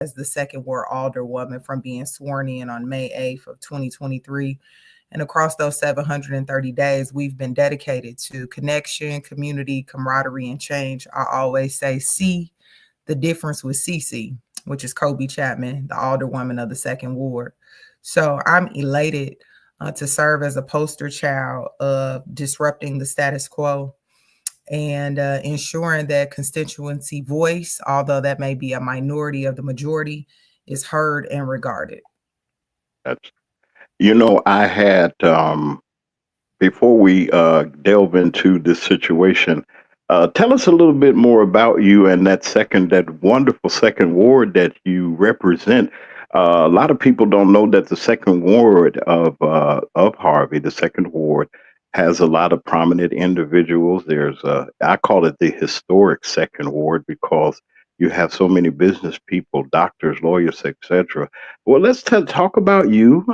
as the second ward alderwoman from being sworn in on May 8th of 2023. And across those 730 days, we've been dedicated to connection, community, camaraderie, and change. I always say, see the difference with CC, which is Colby Chapman, the alderwoman of the second ward. So I'm elated to serve as a poster child of disrupting the status quo and ensuring that constituency voice, although that may be a minority of the majority, is heard and regarded. That's, I had before we delve into this situation, tell us a little bit more about you and that wonderful second ward that you represent. A lot of people don't know that the second ward of Harvey, the second ward, has a lot of prominent individuals. I call it the historic second ward because you have so many business people, doctors, lawyers, etc. Well, let's talk about you.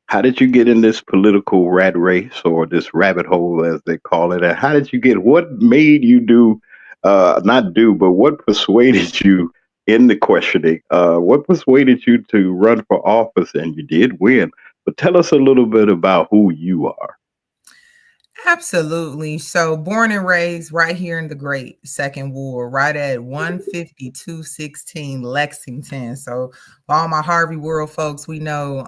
How did you get in this political rat race or this rabbit hole, as they call it? And how did you get? What made you do, not do, but what persuaded you in the questioning? What persuaded you to run for office? And you did win. But tell us a little bit about who you are. Absolutely. So born and raised right here in the great second ward, right at 15216 Lexington. So all my Harvey World folks, we know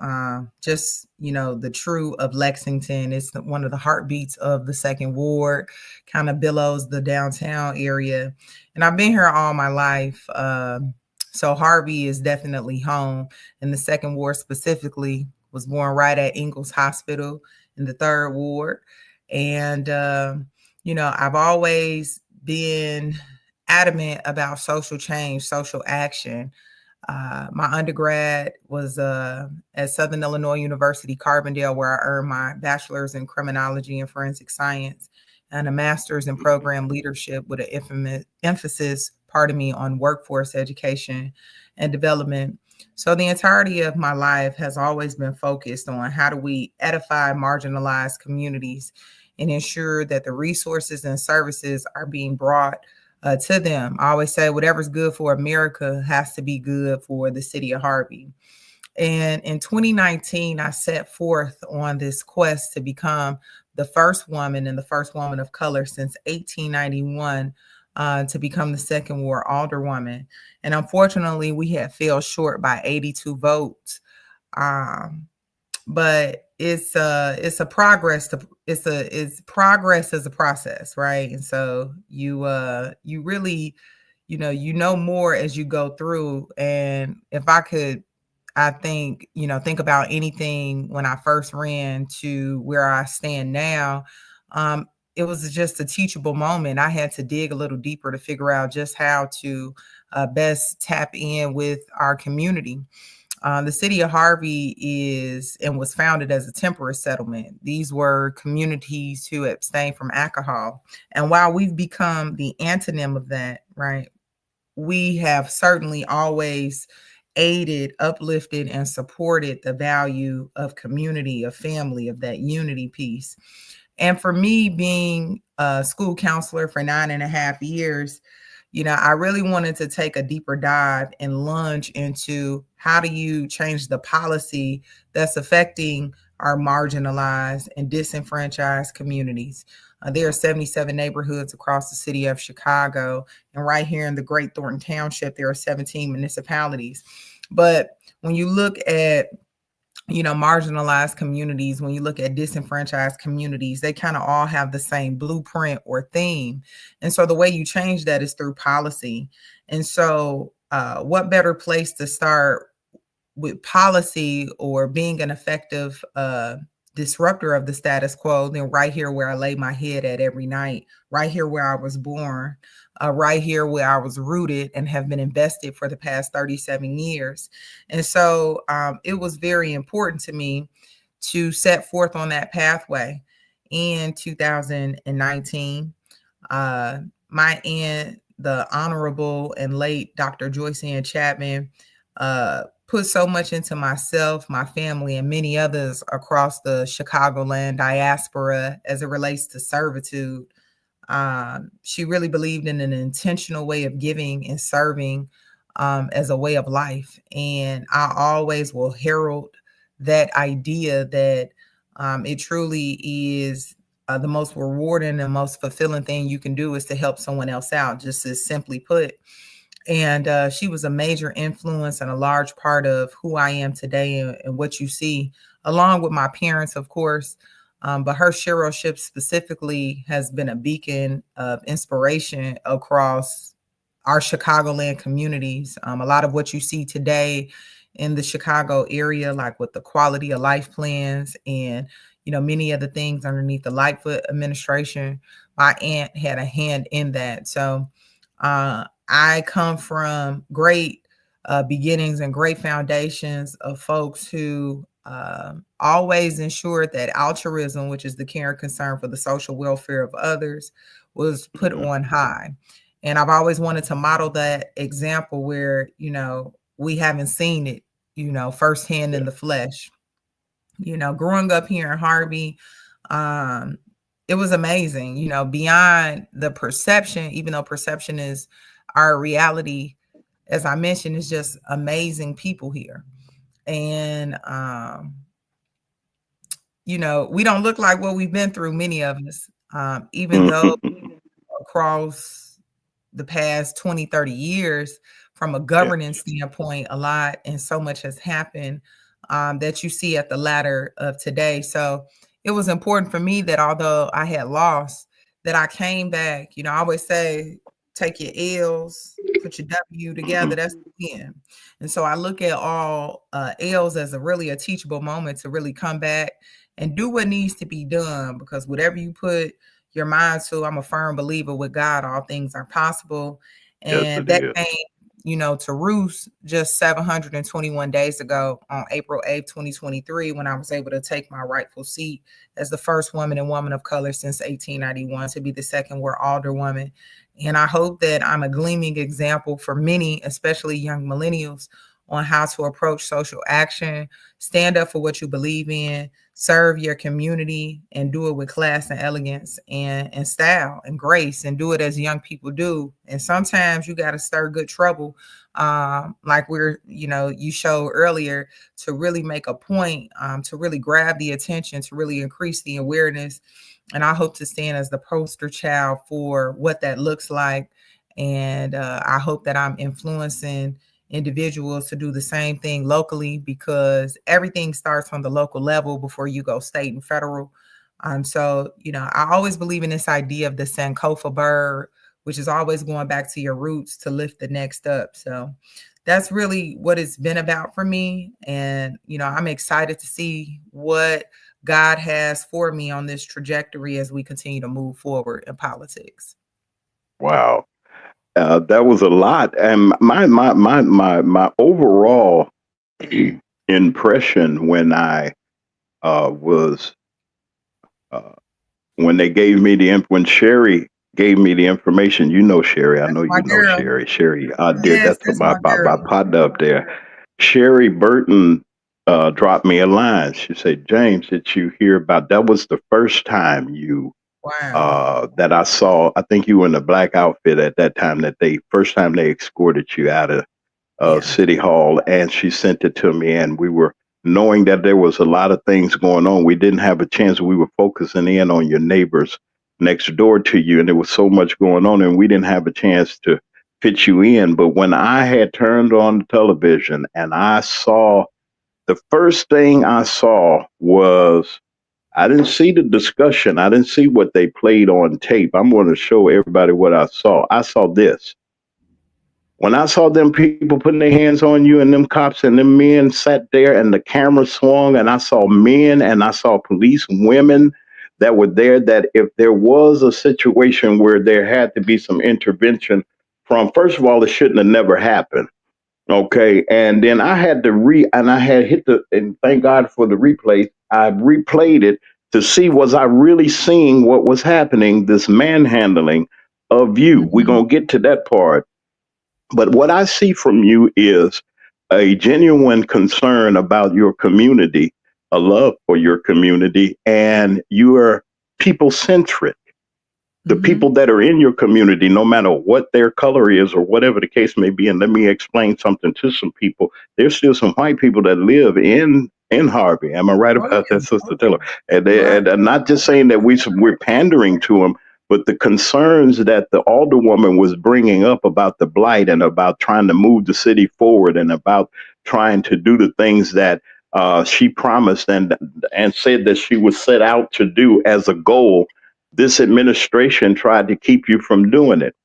the true of Lexington. It's one of the heartbeats of the second ward, kind of billows the downtown area. And I've been here all my life. So Harvey is definitely home. And the second ward specifically was born right at Ingalls Hospital in the third ward. And, I've always been adamant about social change, social action. My undergrad was at Southern Illinois University, Carbondale, where I earned my bachelor's in criminology and forensic science and a master's in program leadership with an emphasis, on workforce education and development. So the entirety of my life has always been focused on how do we edify marginalized communities and ensure that the resources and services are being brought to them. I always say whatever's good for America has to be good for the city of Harvey. And in 2019, I set forth on this quest to become the first woman and the first woman of color since 1891 to become the second ward alderwoman. And unfortunately, we had fell short by 82 votes. But it's a progress it's progress as a process, right? And so you really more as you go through. And if I could, I think about anything when I first ran to where I stand now, it was just a teachable moment. I had to dig a little deeper to figure out just how to best tap in with our community. The city of Harvey is and was founded as a temperate settlement. These were communities who abstained from alcohol. And while we've become the antonym of that, right, we have certainly always aided, uplifted, and supported the value of community, of family, of that unity piece. And for me, being a school counselor for 9.5 years, I really wanted to take a deeper dive and lunge into how do you change the policy that's affecting our marginalized and disenfranchised communities. There are 77 neighborhoods across the city of Chicago, and right here in the Great Thornton Township, there are 17 municipalities. But when you look at marginalized communities, when you look at disenfranchised communities, they kind of all have the same blueprint or theme. And so the way you change that is through policy. And so what better place to start with policy or being an effective disruptor of the status quo than right here where I lay my head at every night, right here where I was born, right here where I was rooted and have been invested for the past 37 years. And so it was very important to me to set forth on that pathway. In 2019, my aunt, the Honorable and late Dr. Joyce Ann Chapman, put so much into myself, my family, and many others across the Chicagoland diaspora as it relates to servitude. She really believed in an intentional way of giving and serving as a way of life. And I always will herald that idea that it truly is the most rewarding and most fulfilling thing you can do is to help someone else out, just as simply put. And she was a major influence and a large part of who I am today and what you see, along with my parents, of course. But her ship specifically has been a beacon of inspiration across our Chicagoland communities. A lot of what you see today in the Chicago area, like with the quality of life plans and many of the things underneath the Lightfoot administration, my aunt had a hand in that. So I come from great beginnings and great foundations of folks who always ensured that altruism, which is the care and concern for the social welfare of others, was put Mhm. on high. And I've always wanted to model that example where, we haven't seen it, firsthand Yeah. in the flesh. Growing up here in Harvey, um, it was amazing, beyond the perception, even though perception is our reality, as I mentioned, it's just amazing people here. And, we don't look like what we've been through, many of us, even though across the past 20, 30 years, from a Yeah. governance standpoint, a lot and so much has happened that you see at the latter of today. So it was important for me that although I had lost, that I came back. I always say, take your L's, put your W together. Mhm. That's the win. And so I look at all L's as a teachable moment to really come back and do what needs to be done, because whatever you put your mind to, I'm a firm believer with God, all things are possible. Yes, And it that is. came, to roost just 721 days ago on April 8th, 2023, when I was able to take my rightful seat as the first woman and woman of color since 1891 to be the second word alderwoman. And I hope that I'm a gleaming example for many, especially young millennials, on how to approach social action, stand up for what you believe in, serve your community, and do it with class and elegance and style and grace, and do it as young people do. And sometimes you got to stir good trouble, like you showed earlier, to really make a point, to really grab the attention, to really increase the awareness. And I hope to stand as the poster child for what that looks like. And I hope that I'm influencing individuals to do the same thing locally, because everything starts on the local level before you go state and federal. So, I always believe in this idea of the Sankofa bird, which is always going back to your roots to lift the next up. So that's really what it's been about for me. And, I'm excited to see what God has for me on this trajectory as we continue to move forward in politics. Wow. That was a lot. And my overall impression when I was uh, when they gave me when Sherry gave me the information. You know Sherry. I That's know my you know girl. Sherry. Sherry, dear, Yes, that's that's my, my my girl. my partner up there. Sherry Burton dropped me a line. She said, "James, did you hear about that? Was the first time you Wow. that I saw. I think you were in a black outfit at that time. That they first time they escorted you out of Yeah. City Hall, and she sent it to me. And we were knowing that there was a lot of things going on. We didn't have a chance. We were focusing in on your neighbors next door to you, and there was so much going on, and we didn't have a chance to fit you in. But when I had turned on the television and I saw the first thing I saw was I didn't see the discussion. I didn't see what they played on tape. I'm going to show everybody what I saw. I saw this. When I saw them people putting their hands on you and them cops and them men sat there and the camera swung and I saw men and I saw police women that were there, that if there was a situation where there had to be some intervention from, first of all, it shouldn't have never happened. Okay. And then I had to and I had hit and thank God for the replay. I replayed it to see, was I really seeing what was happening, this manhandling of you? We're Mhm. going to get to that part. But what I see from you is a genuine concern about your community, a love for your community, and you are people centric. the Mm-hmm. people that are in your community, no matter what their color is or whatever the case may be. And let me explain something to some people. There's still some white people that live in Harvey. Am I right Oh about that, yeah. Sister Oh Taylor? yeah. And, You are. and I'm not just saying that we're pandering to them, but the concerns that the alderwoman was bringing up about the blight and about trying to move the city forward and about trying to do the things that she promised and said that she was set out to do as a goal, this administration tried to keep you from doing it.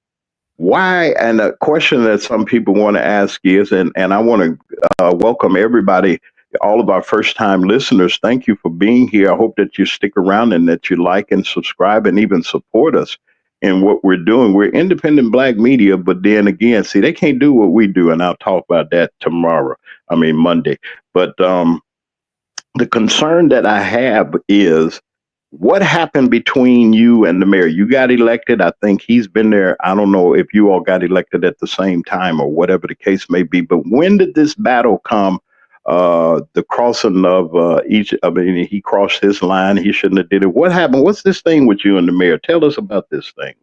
Why? And a question that some people want to ask is, and I want to welcome everybody, all of our first time listeners. Thank you for being here. I hope that you stick around and that you like and subscribe and even support us in what we're doing. We're independent black media, but then again, see, they can't do what we do. And I'll talk about that tomorrow. I mean, Monday. But the concern that I have is what happened between you and the mayor? You got elected. I think he's been there. I don't know if you all got elected at the same time or whatever the case may be. But when did this battle come? The crossing of each. I mean, he crossed his line. He shouldn't have did it. What happened? What's this thing with you and the mayor? Tell us about this thing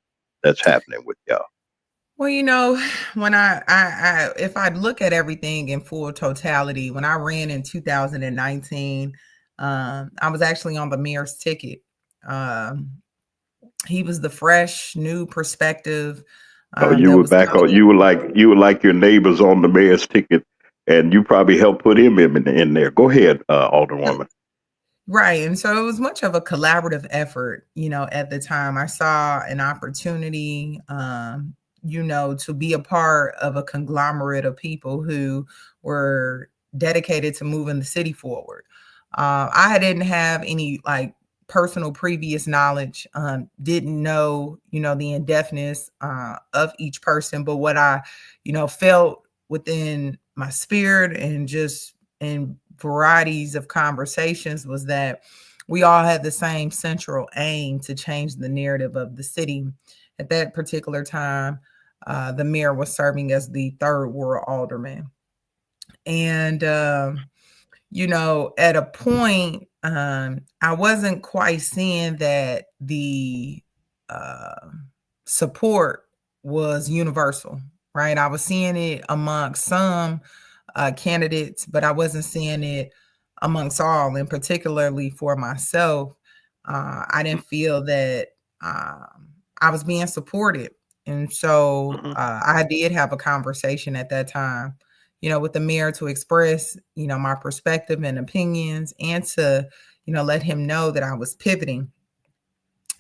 that's happening with y'all. Well, when if I look at everything in full totality, when I ran in 2019, I was actually on the mayor's ticket. Um, he was the fresh, new perspective Oh, you that were was back on. coming. You were like your neighbors on the mayor's ticket, and you probably helped put him in there. Go ahead, Alderwoman. Right. And so it was much of a collaborative effort, at the time. I saw an opportunity, to be a part of a conglomerate of people who were dedicated to moving the city forward. I didn't have any like personal previous knowledge, didn't know, the in-depthness of each person, but what I, felt within my spirit and just in varieties of conversations was that we all had the same central aim to change the narrative of the city. At that particular time, the mayor was serving as the third ward alderman. And, at a point, I wasn't quite seeing that the uh, support was universal, right? I was seeing it amongst some candidates, but I wasn't seeing it amongst all, and particularly for myself. I didn't feel that I was being supported. And so Mhm. I did have a conversation at that time, with the mayor to express, my perspective and opinions and to, let him know that I was pivoting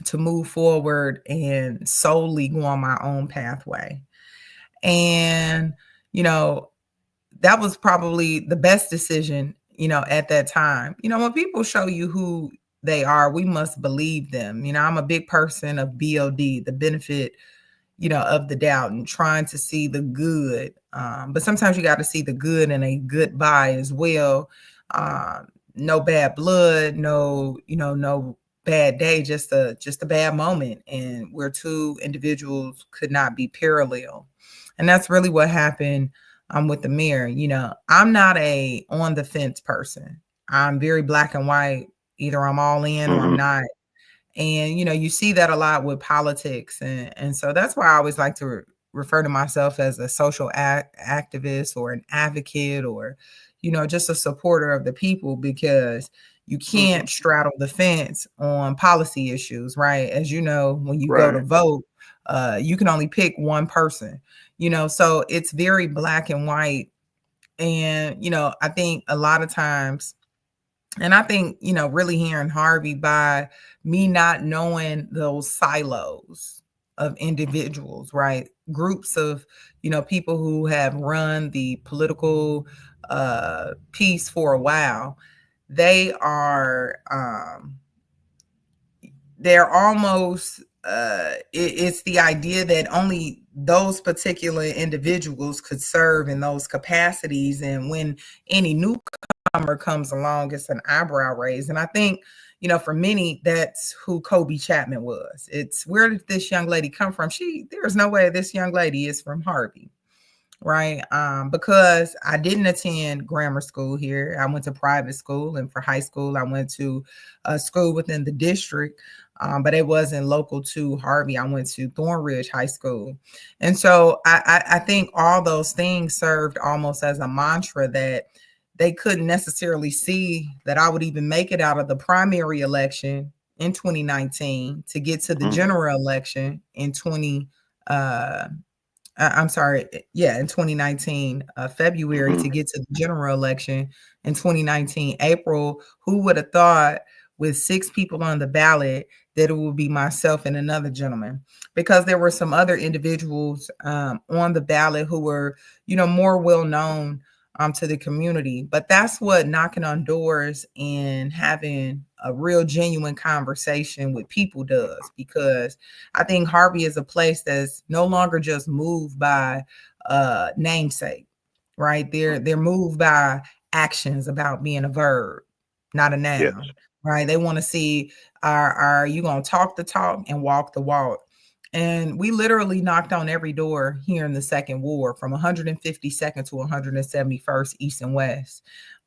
to move forward and solely go on my own pathway. And, you know, that was probably the best decision, at that time. When people show you who they are, we must believe them. I'm a big person of BOD, the benefit, of the doubt and trying to see the good. But sometimes you got to see the good and a goodbye as well. No bad blood, no bad day, just a bad moment. And where two individuals could not be parallel. And that's really what happened with the mayor. I'm not a on the fence person. I'm very black and white. Either I'm all in or I'm Mhm. not. And you see that a lot with politics, and so that's why I always like to refer to myself as a social activist or an advocate or just a supporter of the people, because you Mhm. can't straddle the fence on policy issues, right? As you know, when you go to Right. vote, you can only pick one person, so it's very black and white. And I think a lot of times, and I think, really hearing Harvey, by me not knowing those silos of individuals, right? Groups of, people who have run the political piece for a while, they are they're almost it's the idea that only those particular individuals could serve in those capacities, and when any newcomer comes along, it's an eyebrow raise. And I think, for many, that's who Colby Chapman was. It's, where did this young lady come from? There's no way this young lady is from Harvey. right? Because I didn't attend grammar school here. I went to private school, and for high school, I went to a school within the district, but it wasn't local to Harvey. I went to Thornridge High School, and so I think all those things served almost as a mantra that they couldn't necessarily see that I would even make it out of the primary election in 2019 to get to the Mm-hmm. general election in 20. I'm sorry, yeah, in 2019, February Mm-hmm. to get to the general election in 2019, April. Who would have thought with 6 people on the ballot that it would be myself and another gentleman? Because there were some other individuals on the ballot who were, more well known to the community. But that's what knocking on doors and having a real genuine conversation with people does, because I think Harvey is a place that's no longer just moved by namesake, right? They're moved by actions about being a verb, not a Yes. noun, right? They want to see are you gonna talk the talk and walk the walk? And we literally knocked on every door here in the second ward from 152nd to 171st East and West.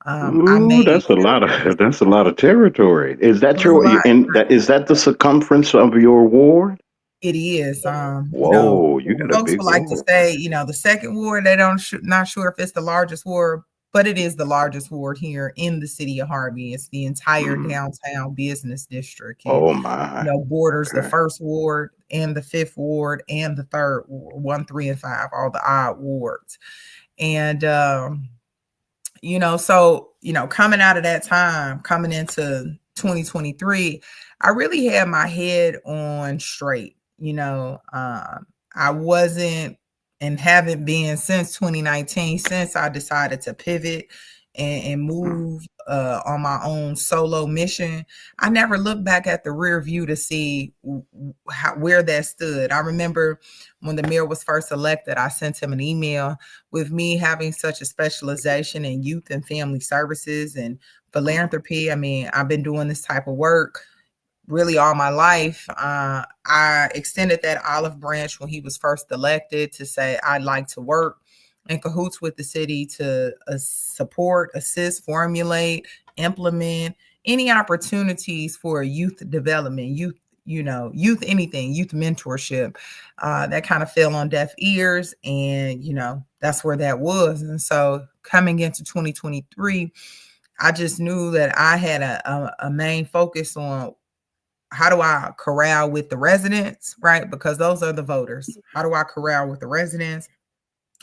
I Ooh, made that's a lot of that's a lot of territory. Is it that was a your lot. in that is that the circumference of your ward? It is. Whoa, you got a Folks big would like to ward. say, the second ward, they don't not sure if it's the largest ward, but it is the largest ward here in the city of Harvey. It's the entire Mm. downtown business district. It, Oh my. borders the Okay. first ward and the fifth ward and the third ward, 1, 3, and 5, all the odd wards. And so, coming out of that time, coming into 2023, I really had my head on straight. I wasn't and haven't been since 2019, since I decided to pivot and Mm. move on my own solo mission. I never looked back at the rear view to see where that stood. I remember when the mayor was first elected, I sent him an email with me having such a specialization in youth and family services and philanthropy. I mean, I've been doing this type of work really all my life. I extended that olive branch when he was first elected to say I'd like to work in cahoots with the city to support, assist, formulate, implement any opportunities for youth development, youth anything, youth mentorship. That kind of fell on deaf ears, and that's where that was. And so coming into 2023, I just knew that I had a main focus on how do I corral with the residents, right? Because those are the voters. How do I corral with the residents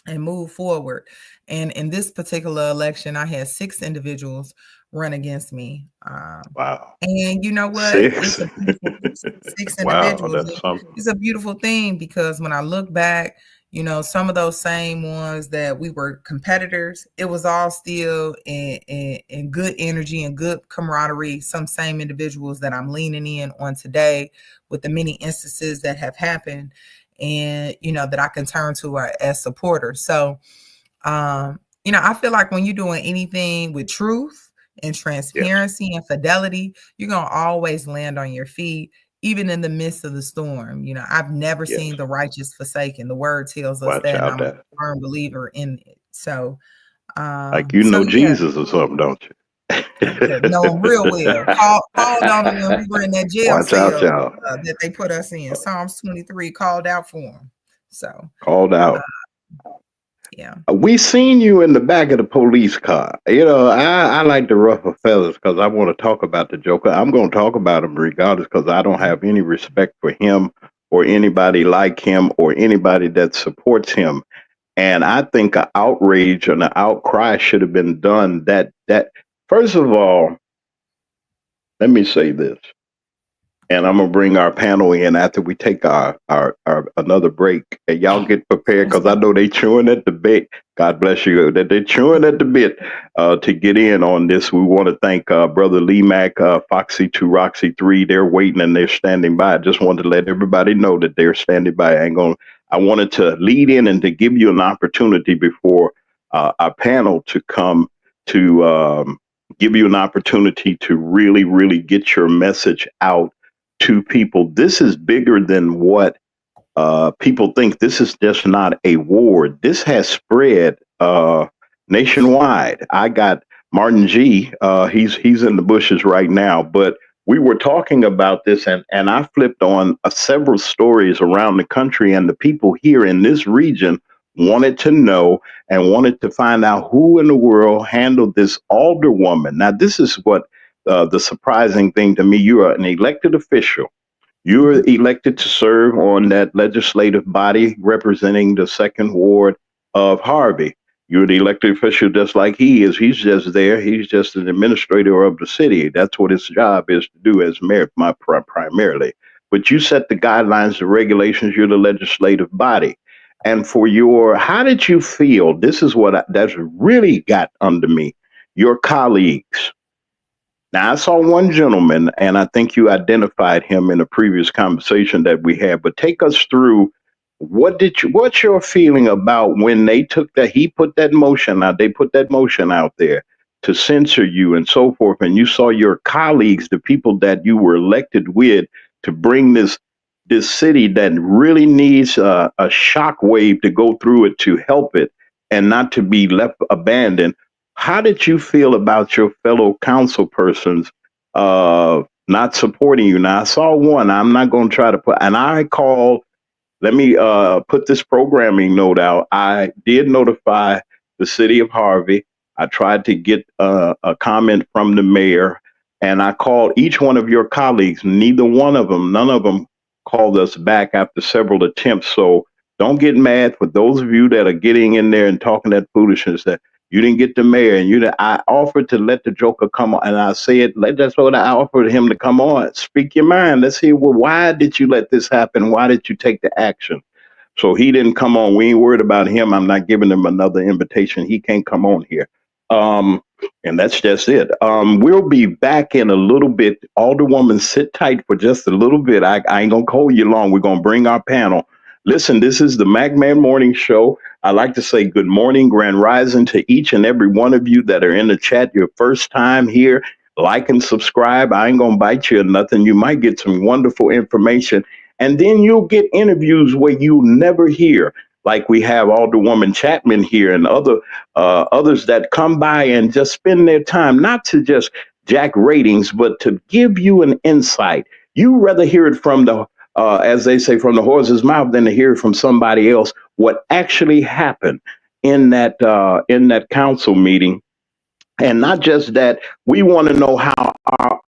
and move forward? And in this particular election, I had 6 individuals run against me. Wow. And you know what? It's Six. a beautiful 6 Wow, individuals. that's something. It's a beautiful thing because when I look back, some of those same ones that we were competitors, it was all still in good energy and good camaraderie. Some same individuals that I'm leaning in on today with the many instances that have happened and, that I can turn to as supporters. So, I feel like when you're doing anything with truth and Yes. transparency and fidelity, you're going to always land on your feet, even in the midst of the storm. I've never Yes. seen the righteous forsaken. The word tells us Watch that, and out I'm a that. firm believer in it. So, Like you so know yeah, Jesus or something, don't know him real you? well. Called on him when we were in that jail Watch out, cell y'all. that they put us in. Psalms 23 called out for him. So, Called out. yeah. We seen you in the back of the police car. I like to ruffle feathers because I want to talk about the Joker. I'm going to talk about him regardless because I don't have any respect for him or anybody like him or anybody that supports him. And I think an outrage and an outcry should have been done. That first of all, let me say this. And I'm gonna bring our panel in after we take our another break. And y'all get prepared because I know they chewing at the bit. God bless you. That they're chewing at the bit to get in on this. We want to thank Brother Lee Mack, Foxy 2, Roxy 3. They're waiting and they're standing by. I just wanted to let everybody know that they're standing by. I wanted to lead in and to give you an opportunity before our panel to come to give you an opportunity to really, really get your message out to people. This is bigger than what people think this is just not a ward. This has spread nationwide. I got Martin G. He's in the bushes right now, but we were talking about this, and I flipped on several stories around the country, and the people here in this region wanted to know and wanted to find out who in the world handled this alderwoman. Now, this is what the surprising thing to me. You are an elected official. You're elected to serve on that legislative body representing the second ward of Harvey. You're the elected official just like he is. He's just there. He's just an administrator of the city. That's what his job is to do as mayor, primarily. But you set the guidelines, the regulations. You're the legislative body. And for how did you feel? This is that's really got under me. Your colleagues. Now, I saw one gentleman, and I think you identified him in a previous conversation that we had. But take us through what's your feeling about when he put that motion out, they put that motion out there to censor you and so forth, and you saw your colleagues, the people that you were elected with, to bring this city that really needs a shock wave to go through it to help it and not to be left abandoned. How did you feel about your fellow council persons not supporting you? Now, I saw one. I'm not going to try to and I called. Let me put this programming note out. I did notify the city of Harvey. I tried to get a comment from the mayor, and I called each one of your colleagues. None of them called us back after several attempts. So don't get mad for those of you that are getting in there and talking that foolishness that you didn't get the mayor. And I offered to let the Joker come on, and I said, that's what I offered him to come on. Speak your mind. Let's hear, well, why did you let this happen? Why did you take the action? So he didn't come on. We ain't worried about him. I'm not giving him another invitation. He can't come on here. And that's just it. We'll be back in a little bit. Alderwoman, sit tight for just a little bit. I ain't going to hold you long. We're going to bring our panel. Listen, this is the MacMan Morning Show. I'd like to say good morning, grand rising to each and every one of you that are in the chat. Your first time here, like and subscribe. I ain't going to bite you or nothing. You might get some wonderful information. And then you'll get interviews where you never hear. Like we have Alderwoman Chapman here and others that come by and just spend their time, not to just jack ratings, but to give you an insight. You rather hear it from as they say, from the horse's mouth than to hear it from somebody else what actually happened in that council meeting. And not just that, we want to know how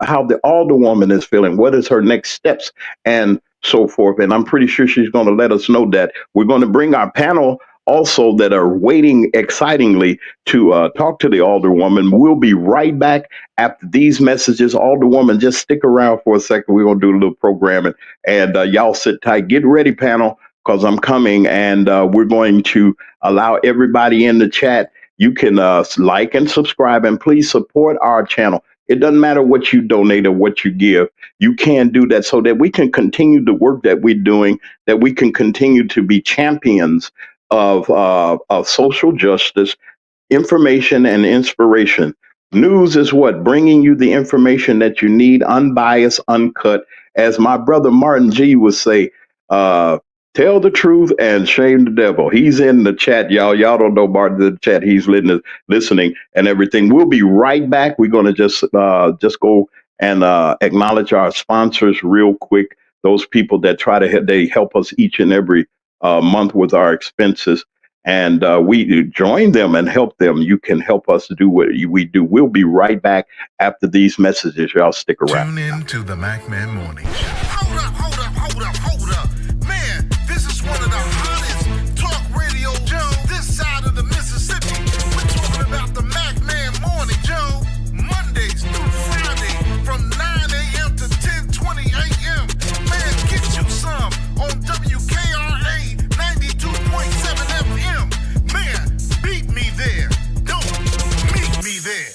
the alderwoman is feeling. What is her next steps and so forth. And I'm pretty sure she's going to let us know that. We're going to bring our panel also that are waiting excitingly to talk to the alderwoman. We'll be right back after these messages. Alderwoman, just stick around for a second. We're going to do a little programming. And y'all sit tight. Get ready, panel, because I'm coming. And we're going to allow everybody in the chat. You can like and subscribe, and please support our channel. It doesn't matter what you donate or what you give. You can do that so that we can continue the work that we're doing, that we can continue to be champions of social justice, information, and inspiration. News is what? Bringing you the information that you need, unbiased, uncut. As my brother Martin G would say, tell the truth and shame the devil. He's in the chat, y'all. Y'all don't know Martin in the chat. He's listening and everything. We'll be right back. We're going to just go and acknowledge our sponsors real quick. Those people that they help us each and every month with our expenses. And we join them and help them. You can help us do what we do. We'll be right back after these messages. Y'all stick around. Tune in to the MacMan Morning Show. Hold up. Man, this is one of the hottest talk radio shows this side of the Mississippi. We're talking about the MacMan Morning Show, Mondays through Friday from 9 a.m. to 10:20 a.m. Man, get you some on WKRA 92.7 FM. Man, beat me there. Don't meet me there.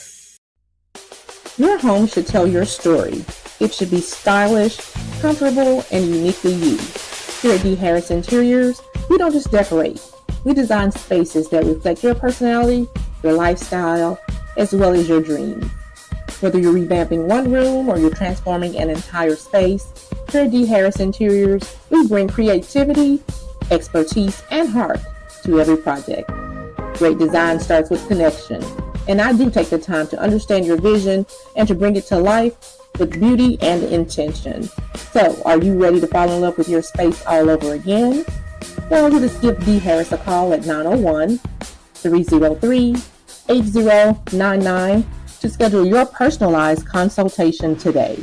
Your home should tell your story. It should be stylish, comfortable, and uniquely you. Here at D. Harris Interiors, we don't just decorate. We design spaces that reflect your personality, your lifestyle, as well as your dreams. Whether you're revamping one room or you're transforming an entire space, Here at D. Harris Interiors, we bring creativity, expertise, and heart to every project. Great design starts with connection, and I do take the time to understand your vision and to bring it to life with beauty and intention. So, are you ready to fall in love with your space all over again? Well, just give D. Harris a call at 901-303-8099 to schedule your personalized consultation today.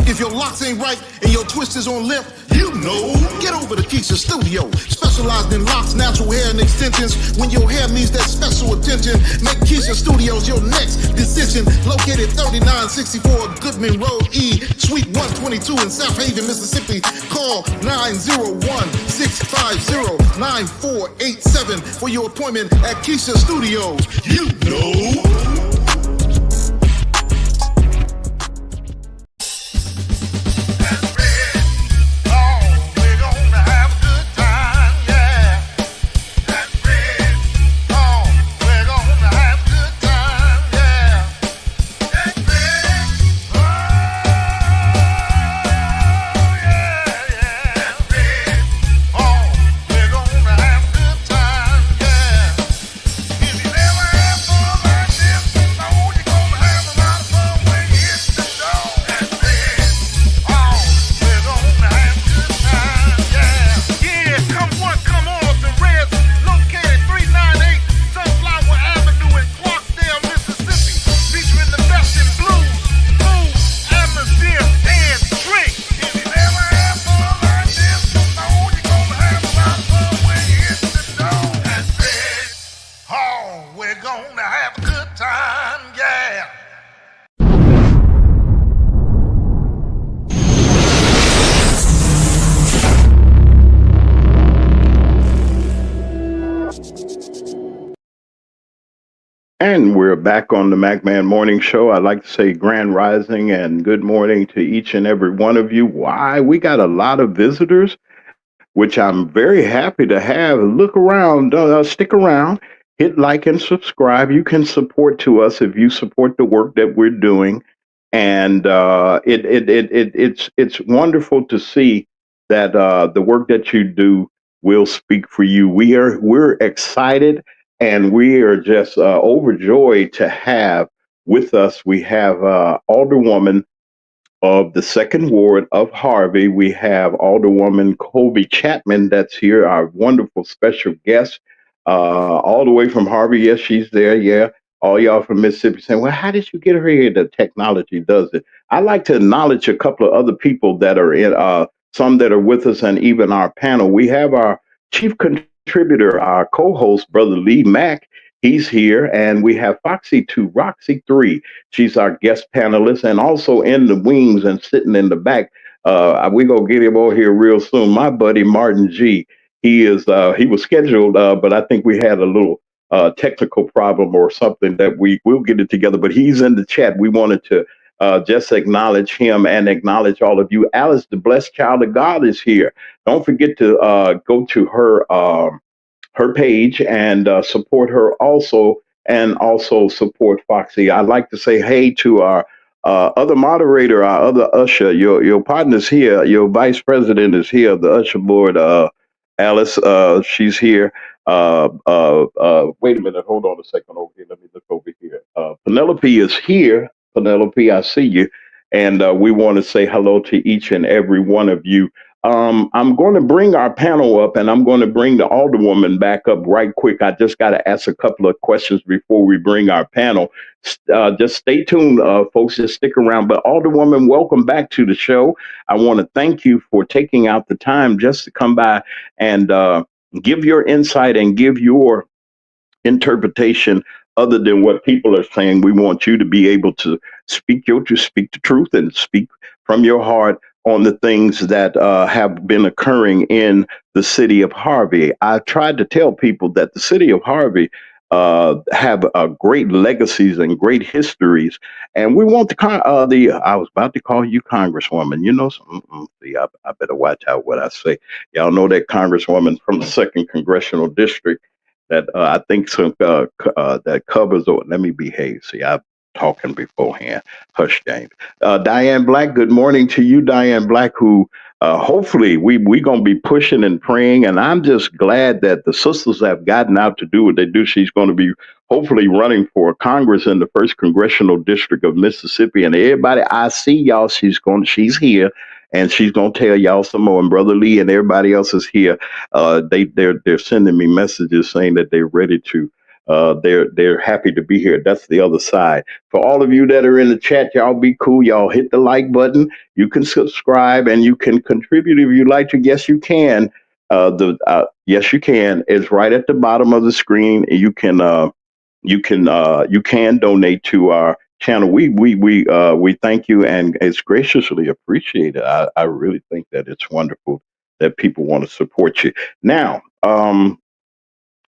If your locks ain't right and your twist is on limp, you know, get over to Keisha Studio. Specialized in locks, natural hair, and extensions. When your hair needs that special attention, make Keisha Studios your next decision. Located 3964 Goodman Road E, Suite 122 in South Haven, Mississippi. Call 901-650-9487 for your appointment at Keisha Studios. You know. And we're back on the MacMan Morning Show. I'd like to say grand rising and good morning to each and every one of you. Why? We got a lot of visitors, which I'm very happy to have. Look around, stick around, hit like and subscribe. You can support to us if you support the work that we're doing. And it's wonderful to see that the work that you do will speak for you. We're excited and we are just overjoyed to have with us. We have Alderwoman of the Second Ward of Harvey. We have Alderwoman Colby Chapman that's here, our wonderful special guest, all the way from Harvey. Yes, she's there. Yeah. All y'all from Mississippi saying, well, how did you get her here? The technology does it. I like to acknowledge a couple of other people that are in, some that are with us and even our panel. We have our chief contributor, our co-host, Brother Lee Mack. He's here. And we have Foxy 2, Roxy 3. She's our guest panelist, and also in the wings and sitting in the back. We're going to get him over here real soon. My buddy, Martin G. He was scheduled, but I think we had a little technical problem or something that we'll get it together. But he's in the chat. We wanted to just acknowledge him and acknowledge all of you. Alice, the blessed child of God, is here. Don't forget to go to her page and support her also, and also support Foxy. I'd like to say hey to our other moderator, our other usher. Your partner's here. Your vice president is here. The usher board, Alice, she's here. Wait a minute. Hold on a second over here. Let me look over here. Penelope is here. Penelope, I see you. And we want to say hello to each and every one of you. I'm going to bring our panel up and I'm going to bring the Alderwoman back up right quick. I just got to ask a couple of questions before we bring our panel. Just stay tuned, folks. Just stick around. But Alderwoman, welcome back to the show. I want to thank you for taking out the time just to come by and give your insight and give your interpretation other than what people are saying. We want you to be able to speak the truth and speak from your heart on the things that have been occurring in the city of Harvey. I tried to tell people that the city of Harvey have great legacies and great histories, and we want I was about to call you Congresswoman. You know, see, I better watch out what I say. Y'all know that Congresswoman from the Second Congressional District. that I think that covers. Or let me behave. See, I'm talking beforehand. Hush, James. Diane Black. Good morning to you, Diane Black. Who hopefully we gonna be pushing and praying. And I'm just glad that the sisters have gotten out to do what they do. She's going to be hopefully running for Congress in the first congressional district of Mississippi. And everybody I see, y'all, she's here. And she's gonna tell y'all some more. And Brother Lee and everybody else is here. They're sending me messages saying that they're ready to. They're happy to be here. That's the other side. For all of you that are in the chat, y'all be cool. Y'all hit the like button. You can subscribe and you can contribute if you like to. Yes, you can. The Yes, you can. It's right at the bottom of the screen. You can donate to our channel. We thank you, and it's graciously appreciated. I really think that it's wonderful that people want to support you. Now,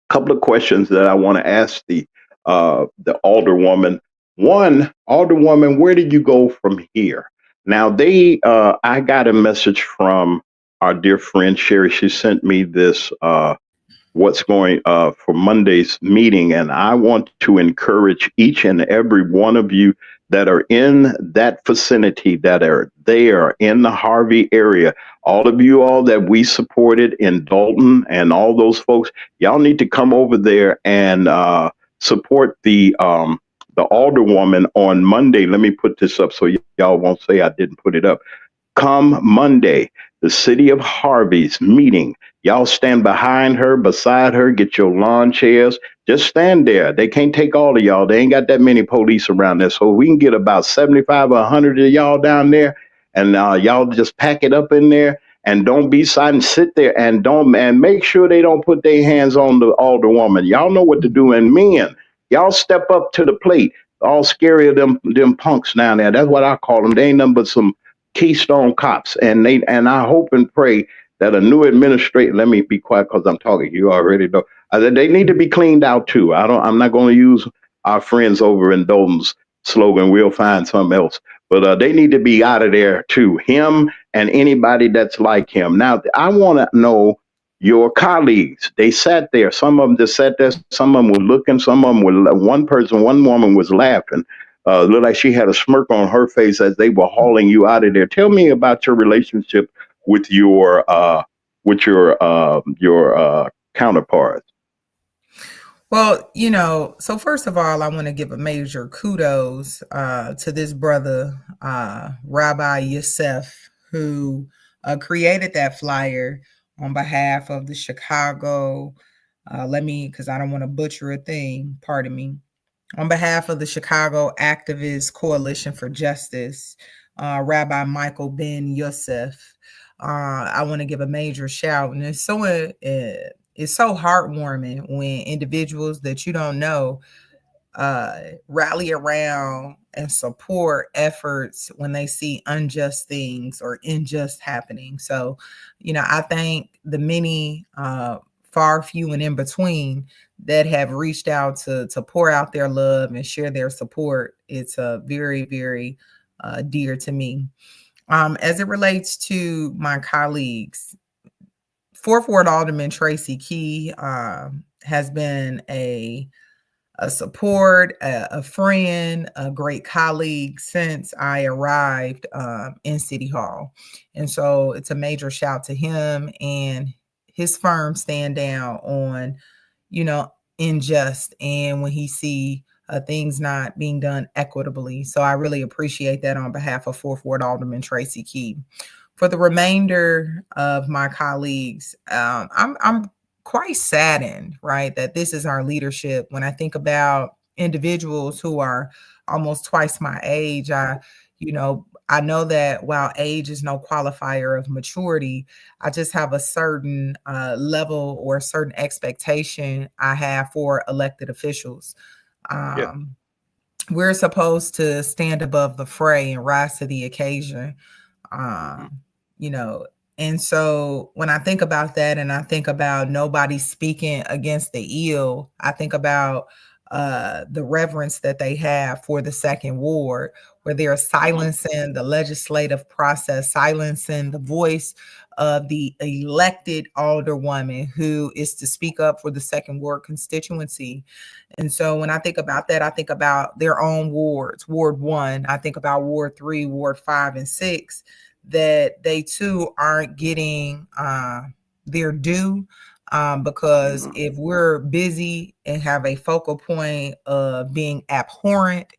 couple of questions that I want to ask the alderwoman. One, alderwoman, where did you go from here? Now, I got a message from our dear friend Sherry. She sent me this. What's going for Monday's meeting. And I want to encourage each and every one of you that are in that vicinity, that are there in the Harvey area, all of you all that we supported in Dalton and all those folks, y'all need to come over there and support the alderwoman on Monday. Let me put this up so y'all won't say I didn't put it up. Come Monday, the city of Harvey's meeting. Y'all stand behind her, beside her, get your lawn chairs. Just stand there. They can't take all of y'all. They ain't got that many police around there. So we can get about 75 or 100 of y'all down there, and y'all just pack it up in there and don't be silent. Sit there and make sure they don't put their hands on the alderwoman. Y'all know what to do. And men, y'all step up to the plate. All scary of them punks down there. That's what I call them. They ain't nothing but some Keystone cops, and I hope and pray that a new administration. Let me be quiet because I'm talking. You already know they need to be cleaned out too. I'm not going to use our friends over in Dalton's slogan. We'll find something else, but they need to be out of there too. Him and anybody that's like him. Now, I want to know your colleagues. They sat there. Some of them just sat there. Some of them were looking. Some of them were. One woman was laughing. Looked like she had a smirk on her face as they were hauling you out of there. Tell me about your relationship with your counterparts. Well, so first of all, I want to give a major kudos to this brother, Rabbi Youssef, who created that flyer on behalf of the Chicago. Because I don't want to butcher a thing. Pardon me. On behalf of the Chicago Activist Coalition for Justice, Rabbi Michael Ben Youssef, I want to give a major shout. And it's so heartwarming when individuals that you don't know rally around and support efforts when they see unjust things or unjust happening. So, I thank the many far few and in between that have reached out to pour out their love and share their support. It's very, very dear to me. As it relates to my colleagues, Fourth Ward Alderman Tracy Key has been a support, a friend, a great colleague since I arrived in City Hall. And so it's a major shout to him and his firm stand down on, unjust and when he see things not being done equitably. So I really appreciate that on behalf of Fourth Ward Alderman Tracy Key. For the remainder of my colleagues, I'm quite saddened, right, that this is our leadership. When I think about individuals who are almost twice my age, I know that while age is no qualifier of maturity, I just have a certain level or a certain expectation I have for elected officials. We're supposed to stand above the fray and rise to the occasion. And so when I think about that and I think about nobody speaking against the ill, I think about the reverence that they have for the Second Ward, where they're silencing the legislative process, silencing the voice of the elected alderwoman who is to speak up for the second ward constituency. And so when I think about that, I think about their own wards. Ward 1, I think about Ward 3, Ward 5, and 6, that they too aren't getting their due. Because if we're busy and have a focal point of being abhorrent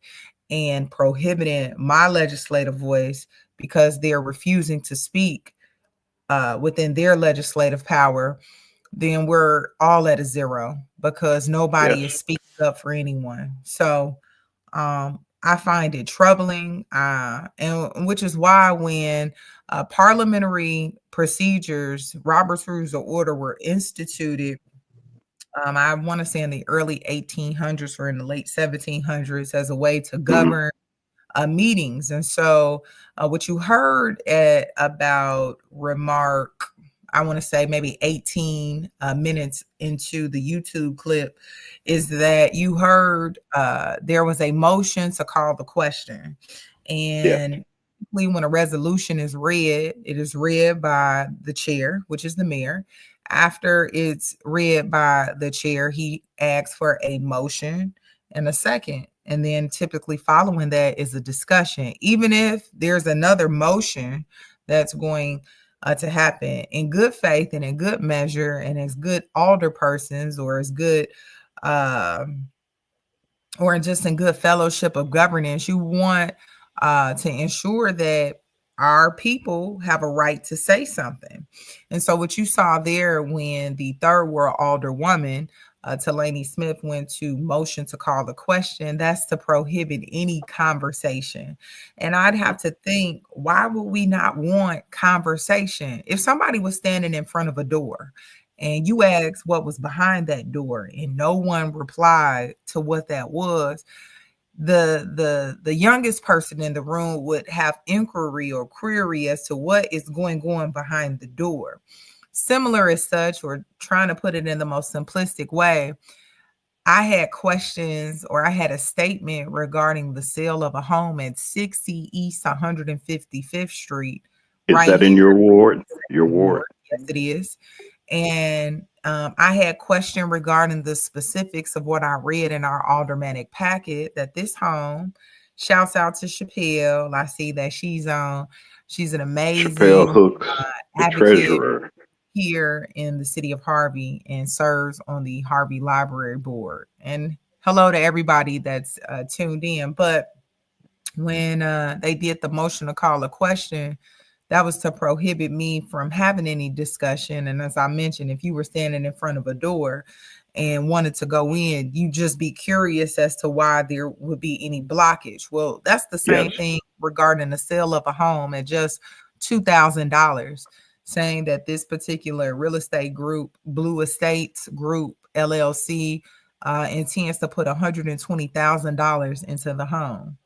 and prohibiting my legislative voice because they're refusing to speak within their legislative power, then we're all at a zero because nobody is speaking up for anyone. So I find it troubling, and which is why when parliamentary procedures, Robert's Rules of Order, were instituted, I want to say in the early 1800s or in the late 1700s, as a way to govern meetings. And so what you heard at about remark, I want to say maybe 18 minutes into the YouTube clip, is that you heard there was a motion to call the question. And when a resolution is read, it is read by the chair, which is the mayor. After it's read by the chair, he asks for a motion and a second. And then typically following that is a discussion. Even if there's another motion that's going to happen in good faith and in good measure and as good alderpersons or as good or just in good fellowship of governance, you want to ensure that our people have a right to say something. And so what you saw there when the third world alderwoman, Talani Smith, went to motion to call the question, that's to prohibit any conversation. And I'd have to think, why would we not want conversation? If somebody was standing in front of a door and you asked what was behind that door and no one replied to what that was, the youngest person in the room would have inquiry or query as to what is going on behind the door. Similar as such, or trying to put it in the most simplistic way, I had questions, or I had a statement regarding the sale of a home at 60 East 155th Street. Is that in your ward? Your ward? Yes, it is. And I had question regarding the specifics of what I read in our aldermanic packet, that this home, shouts out to Chappelle. I see that she's an amazing Chappelle Hooks, the advocate treasurer here in the city of Harvey and serves on the Harvey Library Board. And hello to everybody that's tuned in. But when they did the motion to call a question, that was to prohibit me from having any discussion. And as I mentioned, if you were standing in front of a door and wanted to go in, you just be curious as to why there would be any blockage. Well, that's the same thing regarding the sale of a home at just $2,000, saying that this particular real estate group, Blue Estates Group, LLC, intends to put $120,000 into the home.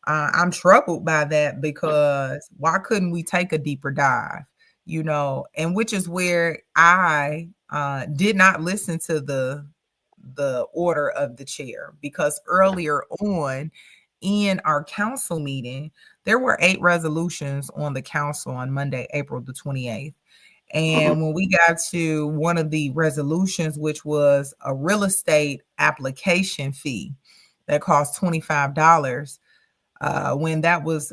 I'm troubled by that, because why couldn't we take a deeper dive, and which is where I did not listen to the order of the chair, because earlier on in our council meeting, there were 8 resolutions on the council on Monday, April the 28th. And when we got to one of the resolutions, which was a real estate application fee that cost $25, when that was,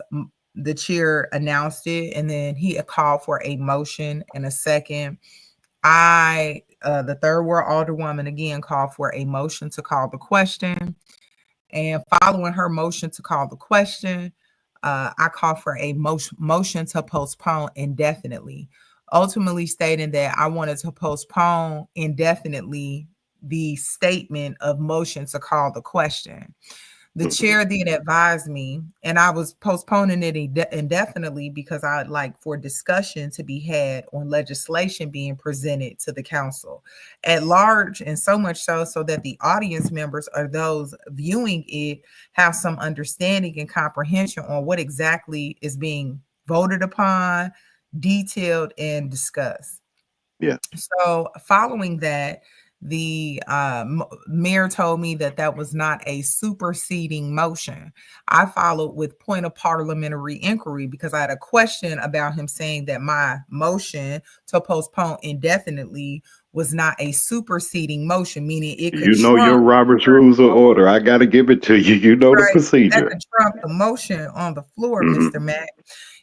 the chair announced it, and then he called for a motion and a second. The third ward alderwoman again called for a motion to call the question, and following her motion to call the question, I called for a motion to postpone indefinitely, ultimately stating that I wanted to postpone indefinitely the statement of motion to call the question. The chair then advised me, and I was postponing it indefinitely because I'd like for discussion to be had on legislation being presented to the council at large, and so much so that the audience members or those viewing it have some understanding and comprehension on what exactly is being voted upon, detailed, and discussed. Yeah. So following that, the mayor told me that that was not a superseding motion. I followed with point of parliamentary inquiry because I had a question about him saying that my motion to postpone indefinitely was not a superseding motion, meaning it could You know your trump, Robert's Rules of Order. I got to give it to you. You know the right, that procedure. could trump the motion on the floor, Hmm. Mr. Mack.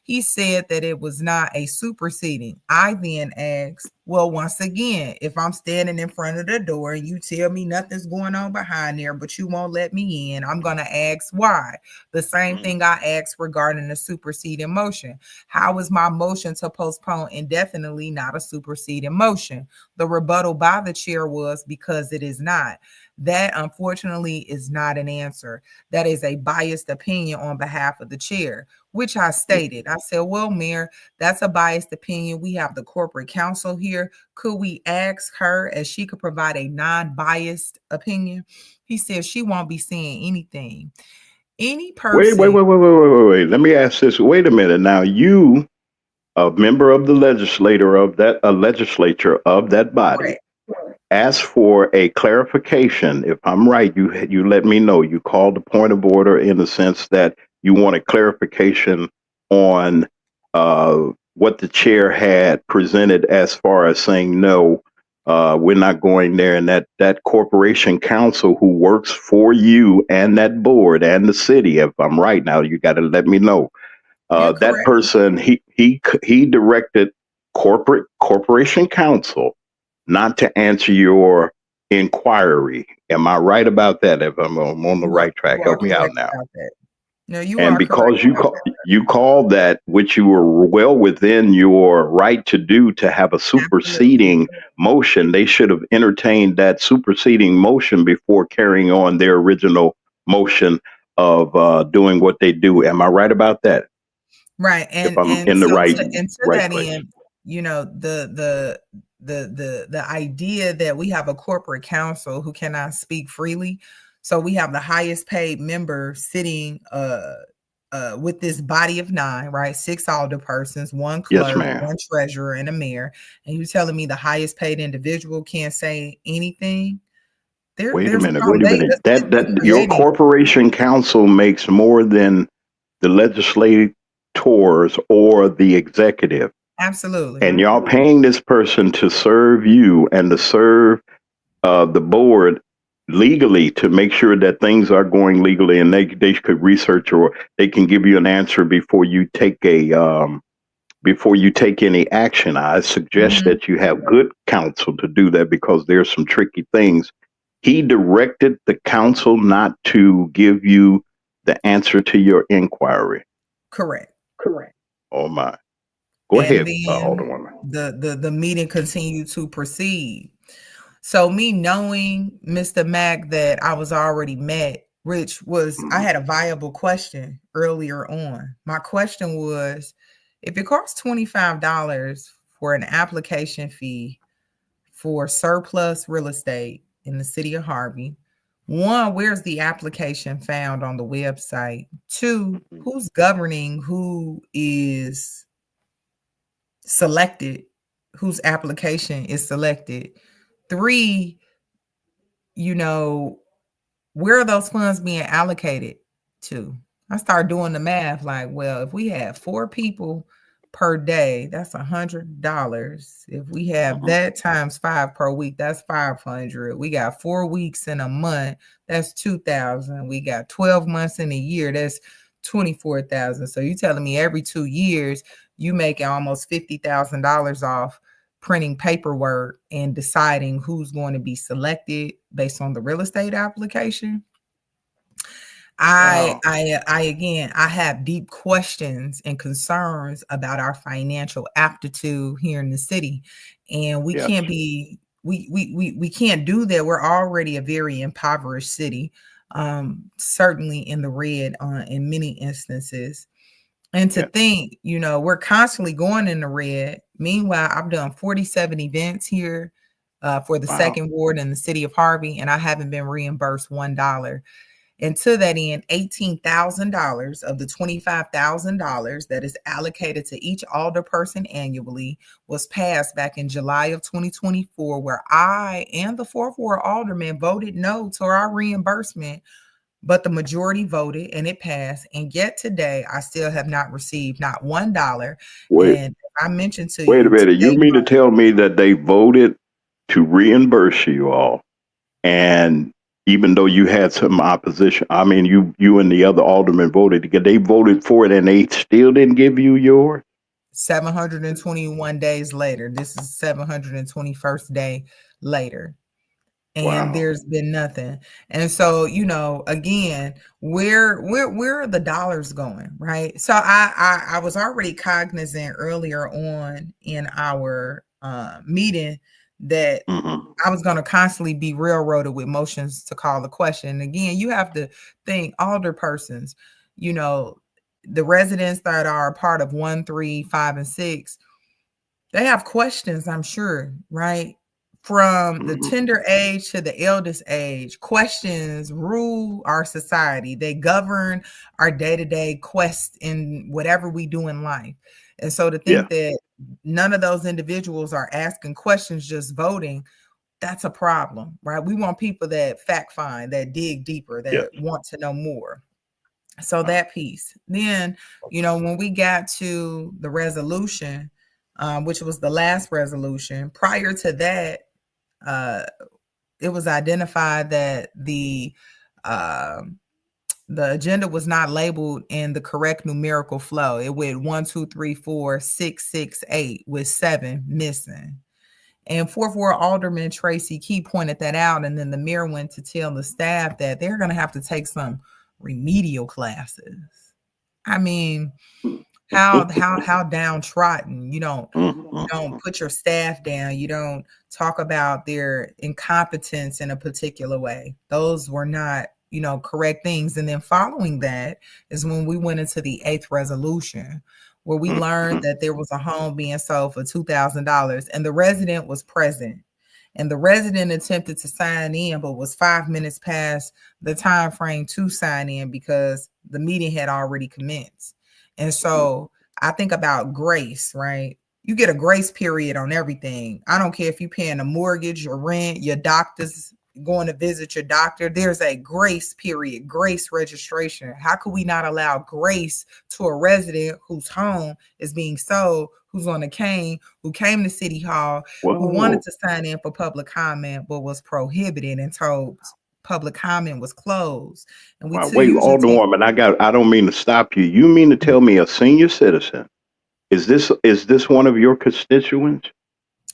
He said that it was not a superseding. I then asked, well, once again, if I'm standing in front of the door and you tell me nothing's going on behind there, but you won't let me in, I'm going to ask why. The same thing I asked regarding the superseding motion. How is my motion to postpone indefinitely not a superseding motion? The rebuttal by the chair was because it is not. That, unfortunately, is not an answer. That is a biased opinion on behalf of the chair, which I stated. I said, well, Mayor, that's a biased opinion. We have the corporate counsel here. Could we ask her as she could provide a non-biased opinion? He said she won't be saying anything. Any person, Wait. Let me ask this. Wait a minute. Now, you, a member of the legislature of that body, correct, asked for a clarification. If I'm right, you let me know. You called a point of order in the sense that you want a clarification on what the chair had presented as far as saying no, we're not going there, and that corporation counsel who works for you and that board and the city. If I'm right, now you got to let me know. you're That correct. person he directed corporation counsel not to answer your inquiry. Am I right about that? If I'm on the right track, You are help me out correct now. about that. No, you And are correct because about that. you called that, which you were well within your right to do, to have a Absolutely. superseding motion, they should have entertained that superseding motion before carrying on their original motion of doing what they do. Am I right about that? Right. If And I'm and in the so right to right that place. end, the idea that we have a corporate counsel who cannot speak freely. So we have the highest paid member sitting with this body of 9, right? 6 alder persons, 1 Yes, clerk, ma'am. 1 treasurer, and a mayor. And you telling me the highest paid individual can't say anything? Wait a There's minute. no Wait a data minute. simply That your creating. corporation counsel makes more than the legislators or the executive, Absolutely. and y'all paying this person to serve you and to serve the board legally to make sure that things are going legally, and they could research or they can give you an answer before you take any action. I suggest Mhm. that you have good counsel to do that because there's some tricky things. He directed the counsel not to give you the answer to your inquiry. Correct. Oh my. Go And ahead, then Alderwoman. the meeting continued to proceed. So me knowing Mr. Mack that I was already met, which was I Mhm. had a viable question earlier on. My question was, if it costs $25 for an application fee for surplus real estate in the city of Harvey, one, where's the application found on the website? Two, Mhm. who's governing who is selected, whose application is selected? Three, you know, where are those funds being allocated to? I start doing the math like, well, if we have 4 people per day, that's $100. If we have Mhm. that times 5 per week, that's 500. We got 4 weeks in a month, that's 2,000. We got 12 months in a year, that's 24,000. So you telling me every 2 years you making almost $50,000 off printing paperwork and deciding who's going to be selected based on the real estate application. I Wow. I I again I have deep questions and concerns about our financial aptitude here in the city. And we Yes. can't be we can't do that. We're already a very impoverished city, certainly in the red in many instances. And to Yeah. think, we're constantly going in the red. Meanwhile, I've done 47 events here for the Wow. second ward in the city of Harvey, and I haven't been reimbursed $1. And to that end, $18,000 of the $25,000 that is allocated to each alderperson annually was passed back in July of 2024, where I and the fourth ward alderman voted no to our reimbursement, but the majority voted and it passed. And yet today, I still have not received not $1. Wait, And I mentioned to wait a you minute. You today, mean to tell me that they voted to reimburse you all, and even though you had some opposition, I mean, you and the other aldermen voted because they voted for it, and they still didn't give you yours? 721 days later, this is 721st day later, and Wow. there's been nothing. And so, again, where are the dollars going, right? So I was already cognizant earlier on in our meeting that Hmm. I was going to constantly be railroaded with motions to call the question. And again, you have to think alder persons, you know, the residents that are a part of 1, 3, 5, and 6, they have questions, I'm sure, right? From the Hmm. tender age to the eldest age, questions rule our society. They govern our day-to-day quest in whatever we do in life. And so to Yeah. think that none of those individuals are asking questions, just voting, that's a problem, right? We want people that fact find, that dig deeper, Yes. that want to know more. So that piece. Then, when we got to the resolution, which was the last resolution, prior to that, uh, it was identified that the agenda was not labeled in the correct numerical flow. It went 1, 2, 3, 4, 6, 6, 8, with 7 missing. And fourth ward Alderman Tracy Key pointed that out, and then the mayor went to tell the staff that they're going to have to take some remedial classes. I mean, how downtrodden. You don't put your staff down. You don't talk about their incompetence in a particular way. Those were not, correct things. And then following that is when we went into the 8th resolution, where we learned that there was a home being sold for $2,000 and the resident was present. And the resident attempted to sign in, but was 5 minutes past the time frame to sign in because the meeting had already commenced. And so I think about grace, right? You get a grace period on everything. I don't care if you're paying a mortgage, your rent, your doctor's going to visit your doctor. There's a grace period, grace registration. How could we not allow grace to a resident whose home is being sold, who's on a cane, who came to City Hall, who wanted Whoa. to sign in for public comment, but was prohibited and told public comment was closed? And we Wow. still Wait, usually take. Alderwoman, I don't mean to stop you. You mean to tell me a senior citizen, is this one of your constituents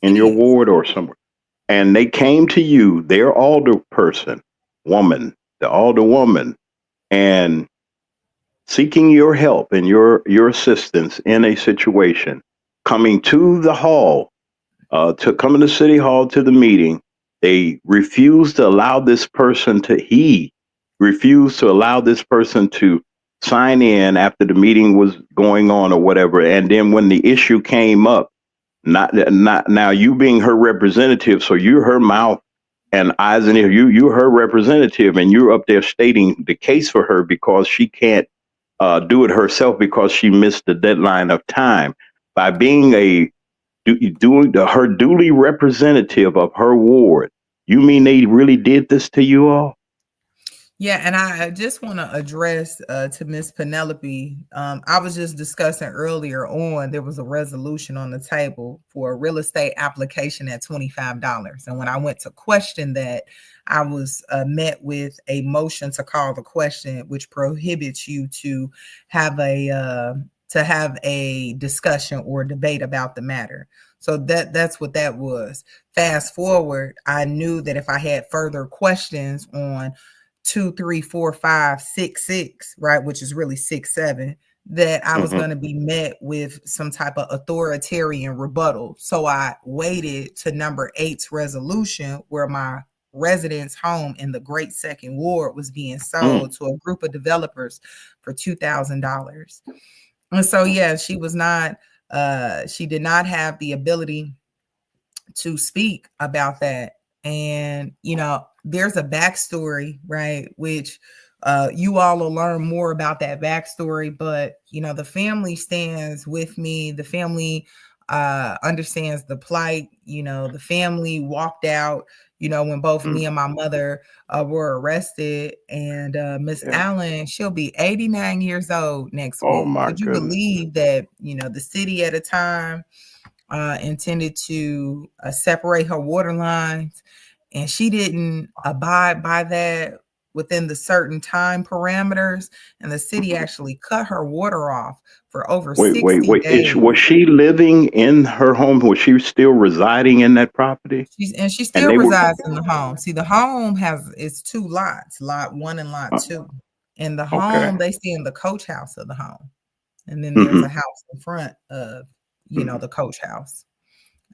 in It your is. ward or somewhere? And they came to you, their alder person, woman, the alderwoman, and seeking your help and your assistance in a situation, coming to the hall, to come into City Hall to the meeting. They refused to allow this person to, he refused to allow this person to sign in after the meeting was going on or whatever. And then when the issue came up, not now, you being her representative, so you're her mouth and eyes and ears. You're her representative, and you're up there stating the case for her because she can't do it herself because she missed the deadline of time. By being doing her duly representative of her ward, you mean they really did this to you all? Yeah, and I just want to address to Miss Penelope. I was just discussing earlier on, there was a resolution on the table for a real estate application at $25. And when I went to question that, I was met with a motion to call the question, which prohibits you to have a discussion or debate about the matter. So that's what that was. Fast forward, I knew that if I had further questions on 2, 3, 4, 5, 6, 6, right, which is really 6, 7, that I was Hmm. going to be met with some type of authoritarian rebuttal. So I waited to number 8's resolution, where my residence home in the Great Second Ward was being sold Mm. to a group of developers for $2,000. And so, yeah, she did not have the ability to speak about that. And, there's a backstory, right? Which You all will learn more about that backstory, but the family stands with me. The family understands the plight. The family walked out, when both me and my mother were arrested. And Miss Yeah. Allen, she'll be 89 years old next Oh week. my Could you goodness. believe that, the city at a time intended to separate her water lines, and she didn't abide by that within the certain time parameters, and the city actually cut her water off for over Wait. 60 Was days. she living in her home? Was she still residing in that property? She And still they were resides in the home. See, the home it's two lots, lot one and lot uh, two. In the okay. home, they stay in the coach house of the home. And then there's Hmm. a house in front of, Hmm. the coach house.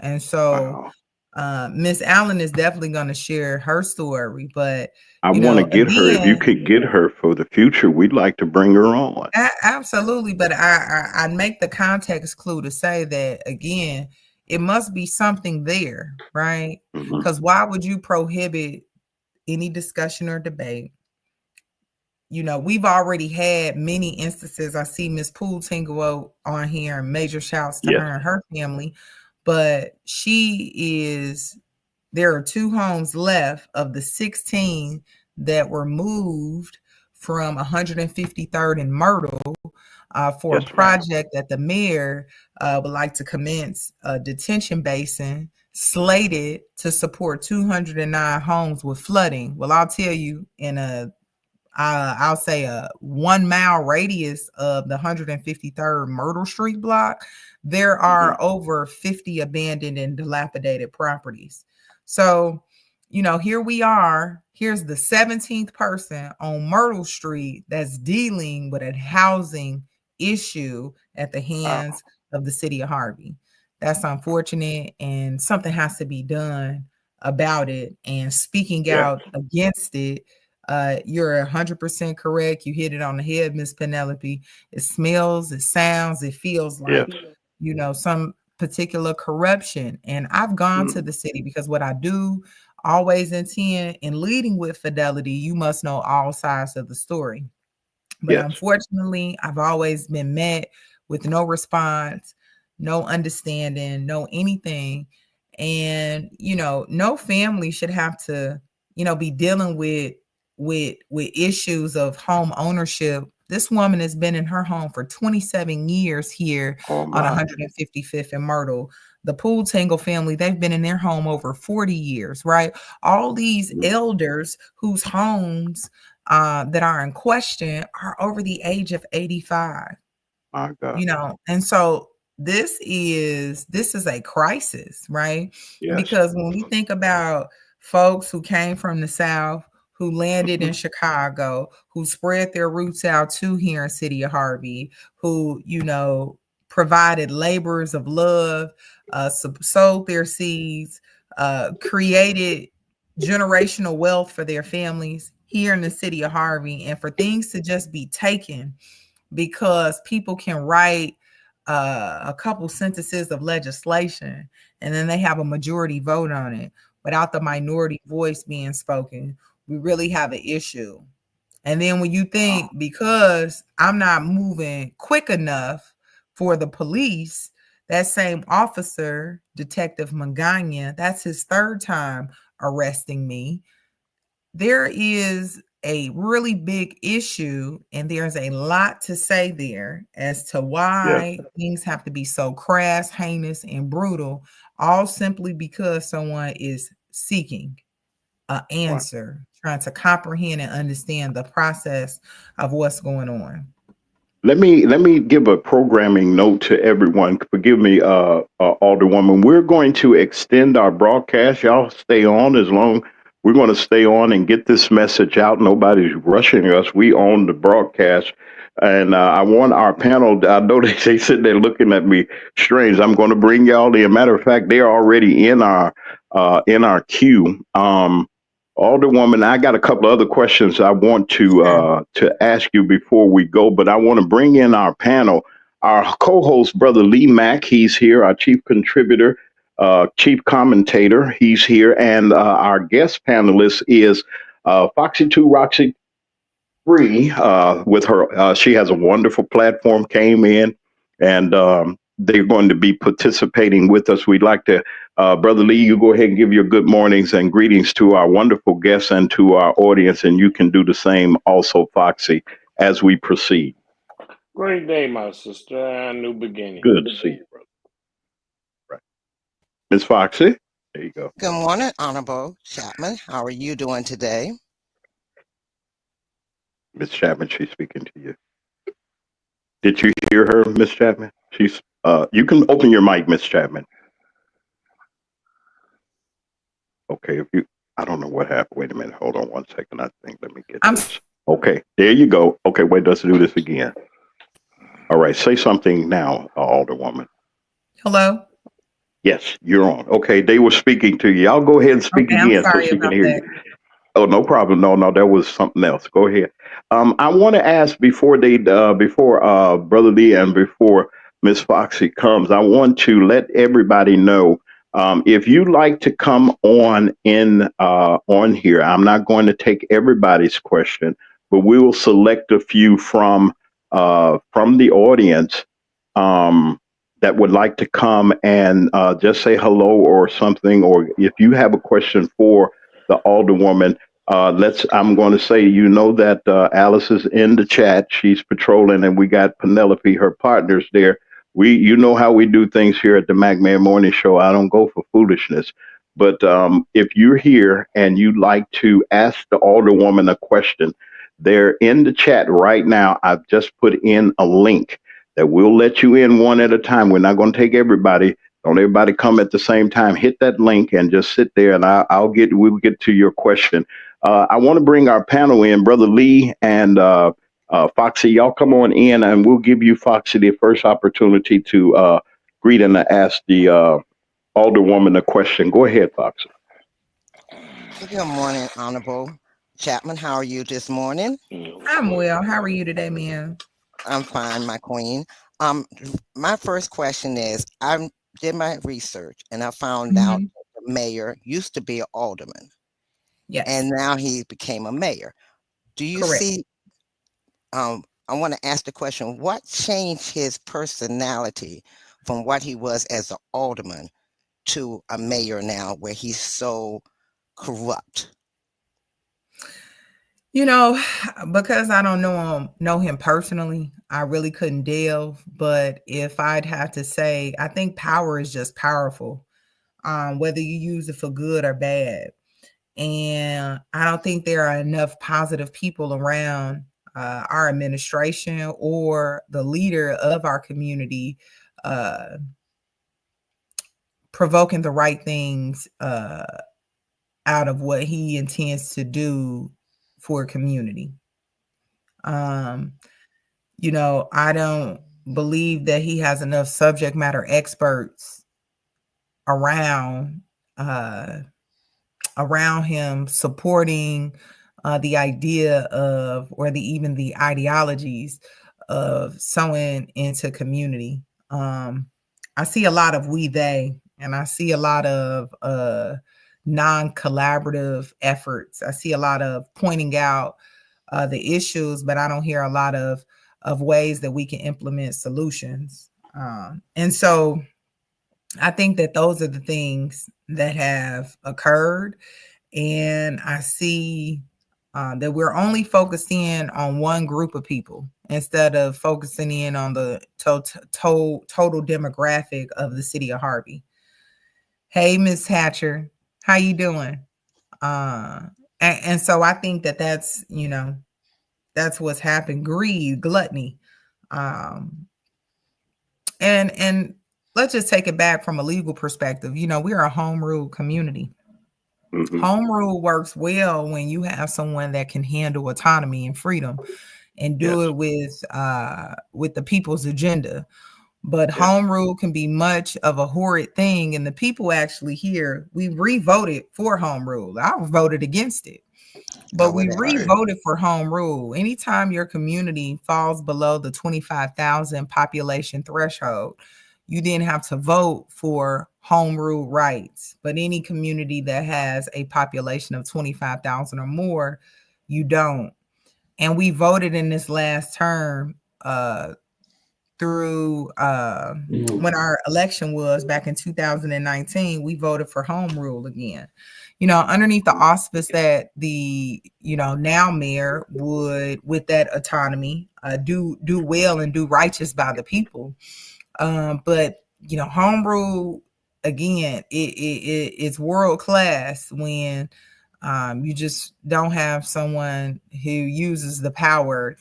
And so Wow. Miss Allen is definitely going to share her story, but I want to get her. If you again, could get her for the future, we'd like to bring her on. absolutely. But I make the context clue to say that again, it must be something there, right? Hmm. Because why would you prohibit any discussion or debate? We've already had many instances. I see Miss Poole Tingle on here, and major shouts to Yes. her and her family. But there are 2 homes left of the 16 that were moved from 153rd and Myrtle for a Yes, ma'am. project that the mayor would like to commence a detention basin slated to support 209 homes with flooding. Well, I'll tell you, I'll say a 1 mile radius of the 153rd Myrtle Street block, there Hmm. are over 50 abandoned and dilapidated properties. So, here we are. Here's the 17th person on Myrtle Street that's dealing with a housing issue at the Wow. hands of the city of Harvey. That's unfortunate, and something has to be done about it. And speaking Yes. out against it, you're 100% correct. You hit it on the head, Miss Penelope. It smells, it sounds, it feels Yes. like, some particular corruption. And I've gone to Mm. the city because what I do always intend in leading with fidelity, you must know all sides of the story. But Yes. unfortunately, I've always been met with no response, no understanding, no anything. And, no family should have to, be dealing with issues of home ownership. This woman has been in her home for 27 years here Oh on my. 155th and Myrtle. The Pool Tangle family, they've been in their home over 40 years, right? All these Mm. elders whose homes that are in question are over the age of 85. My God. And so this is a crisis, right? Yes. Because when we think about folks who came from the South, who landed in Hmm. Chicago, who spread their roots out to here in city of Harvey, who provided labors of love, sowed their seeds, created generational wealth for their families here in the city of Harvey, and for things to just be taken because people can write a couple sentences of legislation and then they have a majority vote on it without the minority voice being spoken. We really have an issue. And then when you Wow. think because I'm not moving quick enough for the police, that same officer, Detective Magana, that's his 3rd time arresting me. There is a really big issue, and there's a lot to say there as to Yes. why things have to be so crass, heinous, and brutal, all simply because someone is seeking an Wow. answer, trying to comprehend and understand the process of what's going on. Let me give a programming note to everyone. Forgive me, Alderwoman. We're going to extend our broadcast. Y'all stay on as long. We're going to stay on and get this message out. Nobody's rushing us. We own the broadcast, and I want our panel. I know they sit there looking at me strange. I'm going to bring y'all in. Matter of fact, they're already in our queue. Alderwoman, I got a couple of other questions I want Sure. to ask you before we go, but I want to bring in our panel. Our co-host, Brother Lee Mack, he's here. Our chief contributor, chief commentator, he's here, and our guest panelist is Foxy Two Roxy free with her. She has a wonderful platform, came in, and they're going to be participating with us. We'd like to, Brother Lee, you go ahead and give your good mornings and greetings to our wonderful guests and to our audience, and you can do the same also, Foxy, as we proceed. Great day, my sister, and new beginning. Good to see you, brother. Right. Miss Foxy, there you go. Good morning, Honorable Chapman. How are you doing today? Miss Chapman, she's speaking to you. Did you hear her, Miss Chapman? She's you can open your mic, Miss Chapman. Okay, if you I don't know what happened. Wait a minute, hold on one second. I think let me get this. Okay, there you go. Okay, wait, let's do this again. All right, say something now, Alderwoman. Hello. Yes, you're on. Okay, they were speaking to you. Y'all go ahead and speak Okay, again I'm so sorry she can about hear that. you. Oh, no problem. No, that was something else. Go ahead. I want to ask before Brother Lee and before Miss Foxy comes, I want to let everybody know if you'd like to come on on here. I'm not going to take everybody's question, but we will select a few from the audience that would like to come and just say hello or something, or if you have a question for the Alderwoman. I'm going to say, that Alice is in the chat. She's patrolling, and we got Penelope, her partners there. You know how we do things here at the McMahon Morning Show. I don't go for foolishness. But if you're here and you'd like to ask the Alderwoman a question, they're in the chat right now. I've just put in a link that we'll let you in one at a time. We're not going to take everybody. Don't everybody come at the same time. Hit that link and just sit there, and we'll get to your question. I want to bring our panel in, Brother Lee and Foxy. Y'all come on in, and we'll give you, Foxy, the first opportunity to greet and ask the Alderwoman a question. Go ahead, Foxy. Good morning, Honorable Chapman. How are you this morning? I'm well. How are you today, ma'am? I'm fine, my queen. My first question is, I did my research and I found out that the mayor used to be an alderman. Yes. And now he became a mayor. Do you Correct. see, I want to ask the question, what changed his personality from what he was as an alderman to a mayor now where he's so corrupt? Because I don't know him personally, I really couldn't delve. But if I'd have to say, I think power is just powerful, whether you use it for good or bad. And I don't think there are enough positive people around our administration or the leader of our community provoking the right things out of what he intends to do for a community. I don't believe that he has enough subject matter experts around him supporting the idea of, or even the ideologies of sewing into community. I see a lot of we, they, and I see a lot of non-collaborative efforts. I see a lot of pointing out the issues, but I don't hear a lot of ways that we can implement solutions. And so I think that those are the things that have occurred. And I see that we're only focusing in on one group of people instead of focusing in on the total demographic of the city of Harvey. Hey, Miss Hatcher, how you doing? And so I think that that's what's happened. Greed, gluttony. And let's just take it back from a legal perspective. We're a home rule community. Mm-hmm. Home rule works well when you have someone that can handle autonomy and freedom and do it with the people's agenda. But home rule can be much of a horrid thing. And the people actually here, we re-voted for home rule. I voted against it. But we re-voted for home rule. Anytime your community falls below the 25,000 population threshold, you then have to vote for home rule rights. But any community that has a population of 25,000 or more, you don't. And we voted in this last term through when our election was back in 2019, we voted for home rule again. Underneath the auspice that the now mayor would, with that autonomy, do well and do righteous by the people. But home rule again, it's world class when you just don't have someone who uses the power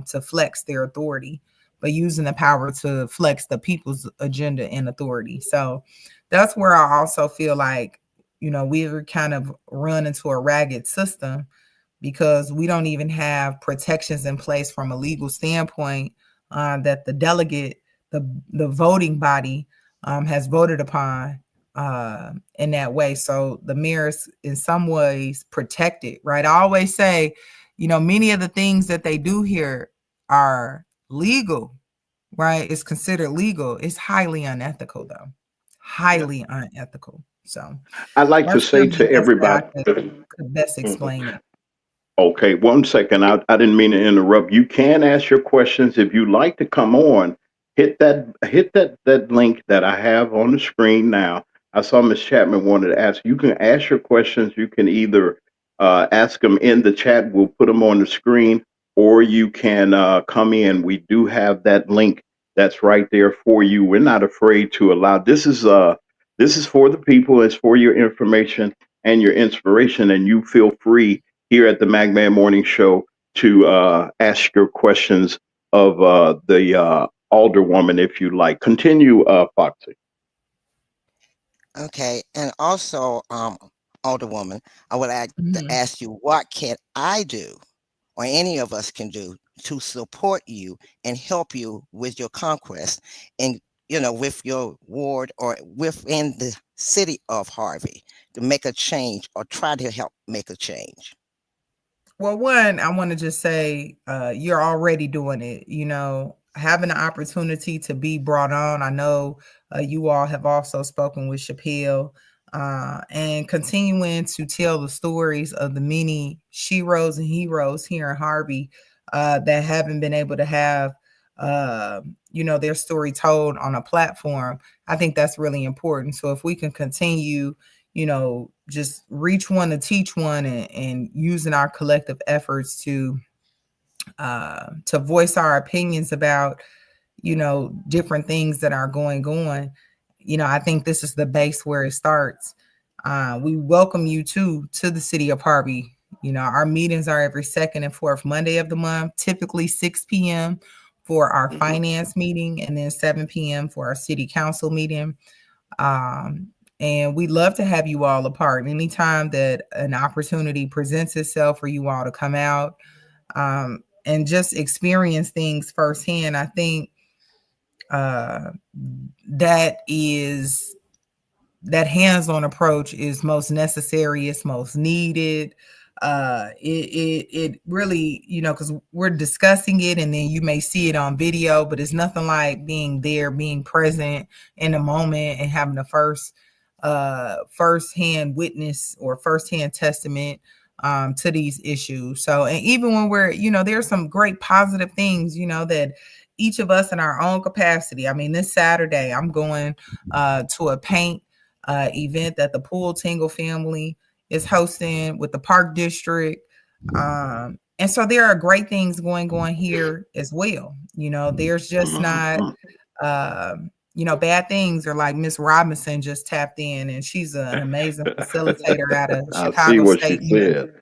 to flex their authority, but using the power to flex the people's agenda and authority. So that's where I also feel like, we're kind of run into a ragged system because we don't even have protections in place from a legal standpoint that the delegate, the voting body has voted upon in that way. So the mayor is in some ways protected, right? I always say, many of the things that they do here are legal, right? It's considered legal. It's highly unethical, though. Highly unethical. So I'd like to that's say really the to best way I everybody. could best explain it. Okay, 1 second. I didn't mean to interrupt. You can ask your questions if you'd like to come on. Hit that link that I have on the screen now. I saw Miss Chapman wanted to ask. You can ask your questions. You can either ask them in the chat. We'll put them on the screen, or you can come in. We do have that link that's right there for you. We're not afraid to allow. This is for the people. It's for your information and your inspiration, and you feel free here at the Magman Morning Show to ask your questions of the Alderwoman, if you like. Continue, Foxy. Okay, and also, Alderwoman, I would like to Mhm. ask you, what can I do, or any of us can do, to support you and help you with your conquest, and with your ward or within the city of Harvey, to make a change or try to help make a change? Well, one, I want to just say you're already doing it. Having the opportunity to be brought on. I know you all have also spoken with Chappelle and continuing to tell the stories of the many sheroes and heroes here in Harvey that haven't been able to have, their story told on a platform. I think that's really important. So if we can continue just reach one to teach one and using our collective efforts to voice our opinions about, different things that are going on. I think this is the base where it starts. We welcome you to the city of Harvey. Our meetings are every second and fourth Monday of the month, typically 6 p.m. for our finance meeting and then 7 p.m. for our city council meeting. And we'd love to have you all a part. Anytime that an opportunity presents itself for you all to come out and just experience things firsthand, I think that hands-on approach is most necessary. It's most needed. It really, because we're discussing it and then you may see it on video, but it's nothing like being there, being present in the moment and having the first-hand witness or first-hand testament to these issues. So, and even when we're, there's some great positive things, that each of us in our own capacity. I mean, this Saturday, I'm going to a paint event that the Pool Tingle family is hosting with the Park District. And so there are great things going on here as well. There's just not, bad things, or like Miss Robinson just tapped in and she's an amazing facilitator out of I see Chicago what she State said.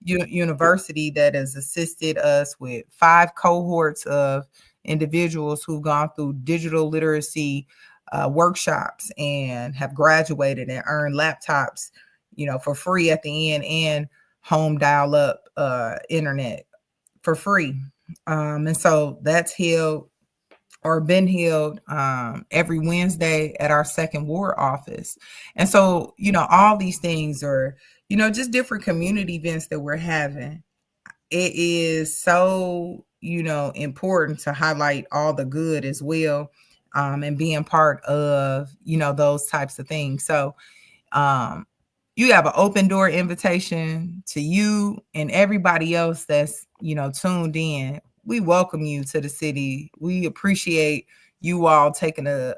University that has assisted us with 5 cohorts of individuals who've gone through digital literacy workshops and have graduated and earned laptops, for free at the end, and home dial-up internet for free. And so that's held or been held every Wednesday at our second ward office. And so, all these things are, just different community events that we're having. It is so, important to highlight all the good as well, and being part of, those types of things. So, you have an open door invitation to you and everybody else that's, tuned in. We welcome you to the city. We appreciate you all taking a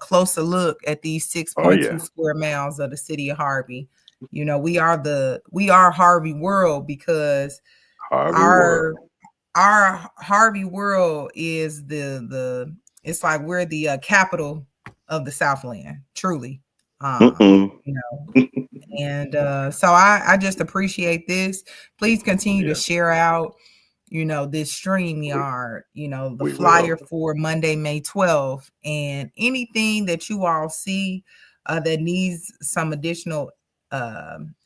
closer look at these Oh 6.2 yeah, square miles of the city of Harvey. We are Harvey World because Harvey our World. our Harvey World is the it's like we're the capital of the Southland, truly. Mm-mm. You know, and so I just appreciate this. Please continue to Yeah, share out, this stream we yard, the we will. flyer for Monday, May 12th, and anything that you all see that needs some additional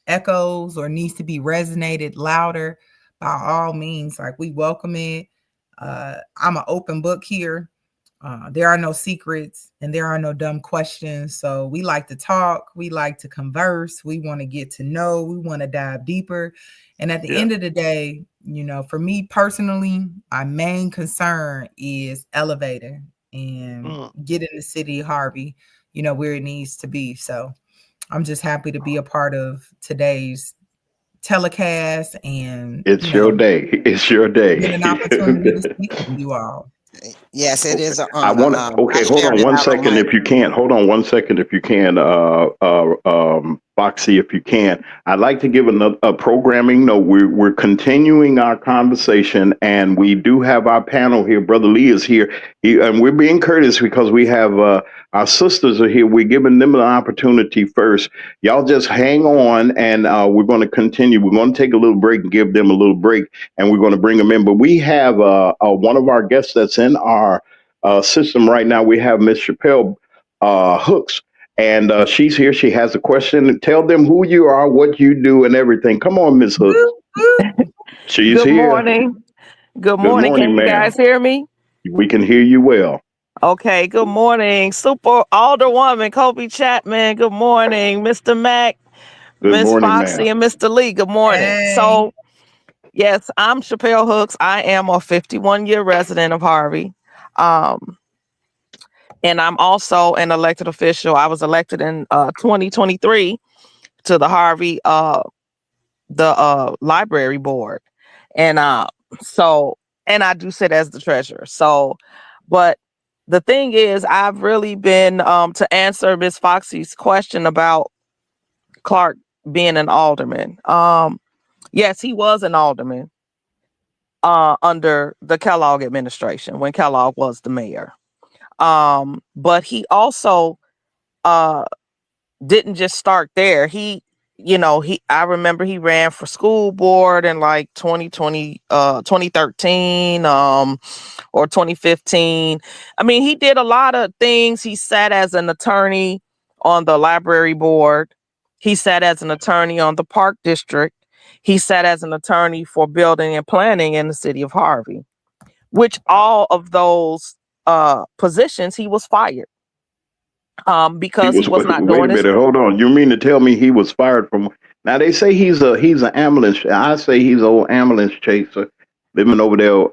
echoes or needs to be resonated louder, by all means, like we welcome it. I'm an open book here. There are no secrets and there are no dumb questions. So we like to talk, we like to converse, we want to get to know, we want to dive deeper. And at the Yeah. end of the day, for me personally, my main concern is elevating and Mm. getting the city of Harvey, where it needs to be. So I'm just happy to be a part of today's telecast and, It's your day. It's your get an day. opportunity to speak with you all. Yes, it is an I honor. want to. I Okay, hold shared on it one out on second my. if you can. Hold on one second if you can. Foxy, if you can. I'd like to give a programming note. We're continuing our conversation, and we do have our panel here. Brother Lee is here, and we're being courteous because we have our sisters are here. We're giving them an opportunity first. Y'all just hang on, and we're going to continue. We're going to take a little break and give them a little break, and we're going to bring them in. But we have one of our guests that's in our system right now. We have Miss Chappelle Hooks, and she's here. She has a question. Tell them who you are, what you do, and everything. Come on, Miss Hooks. Woo, woo. She's Good here. morning. Good Good morning. Can morning, you ma'am. guys hear me? We can hear you well. Okay. Good morning. Super Alderwoman Colby Chapman. Good morning. Mr. Mack, Good Miss morning, ma'am. Foxy, and Mr. Lee. Good morning. Hey. So, yes, I'm Chappelle Hooks. I am a 51-year resident of Harvey. Um, and I'm also an elected official. I was elected in 2023 to the Harvey library board. And so and I do sit as the treasurer. So, but the thing is, I've really been to answer Miss Foxy's question about Clark being an alderman. Yes, he was an alderman under the Kellogg administration when Kellogg was the mayor. But he also uh didn't just start there. I remember he ran for school board in like 2013 or 2015. I mean, he did a lot of things. He sat as an attorney on the library board. He sat as an attorney on the park district. He sat as an attorney for building and planning in the city of Harvey, which all of those positions he was fired He because he was. was not Wait a doing his. minute. Hold on. You mean to tell me he was fired from? Now they say he's an ambulance. I say he's an old ambulance chaser living over there.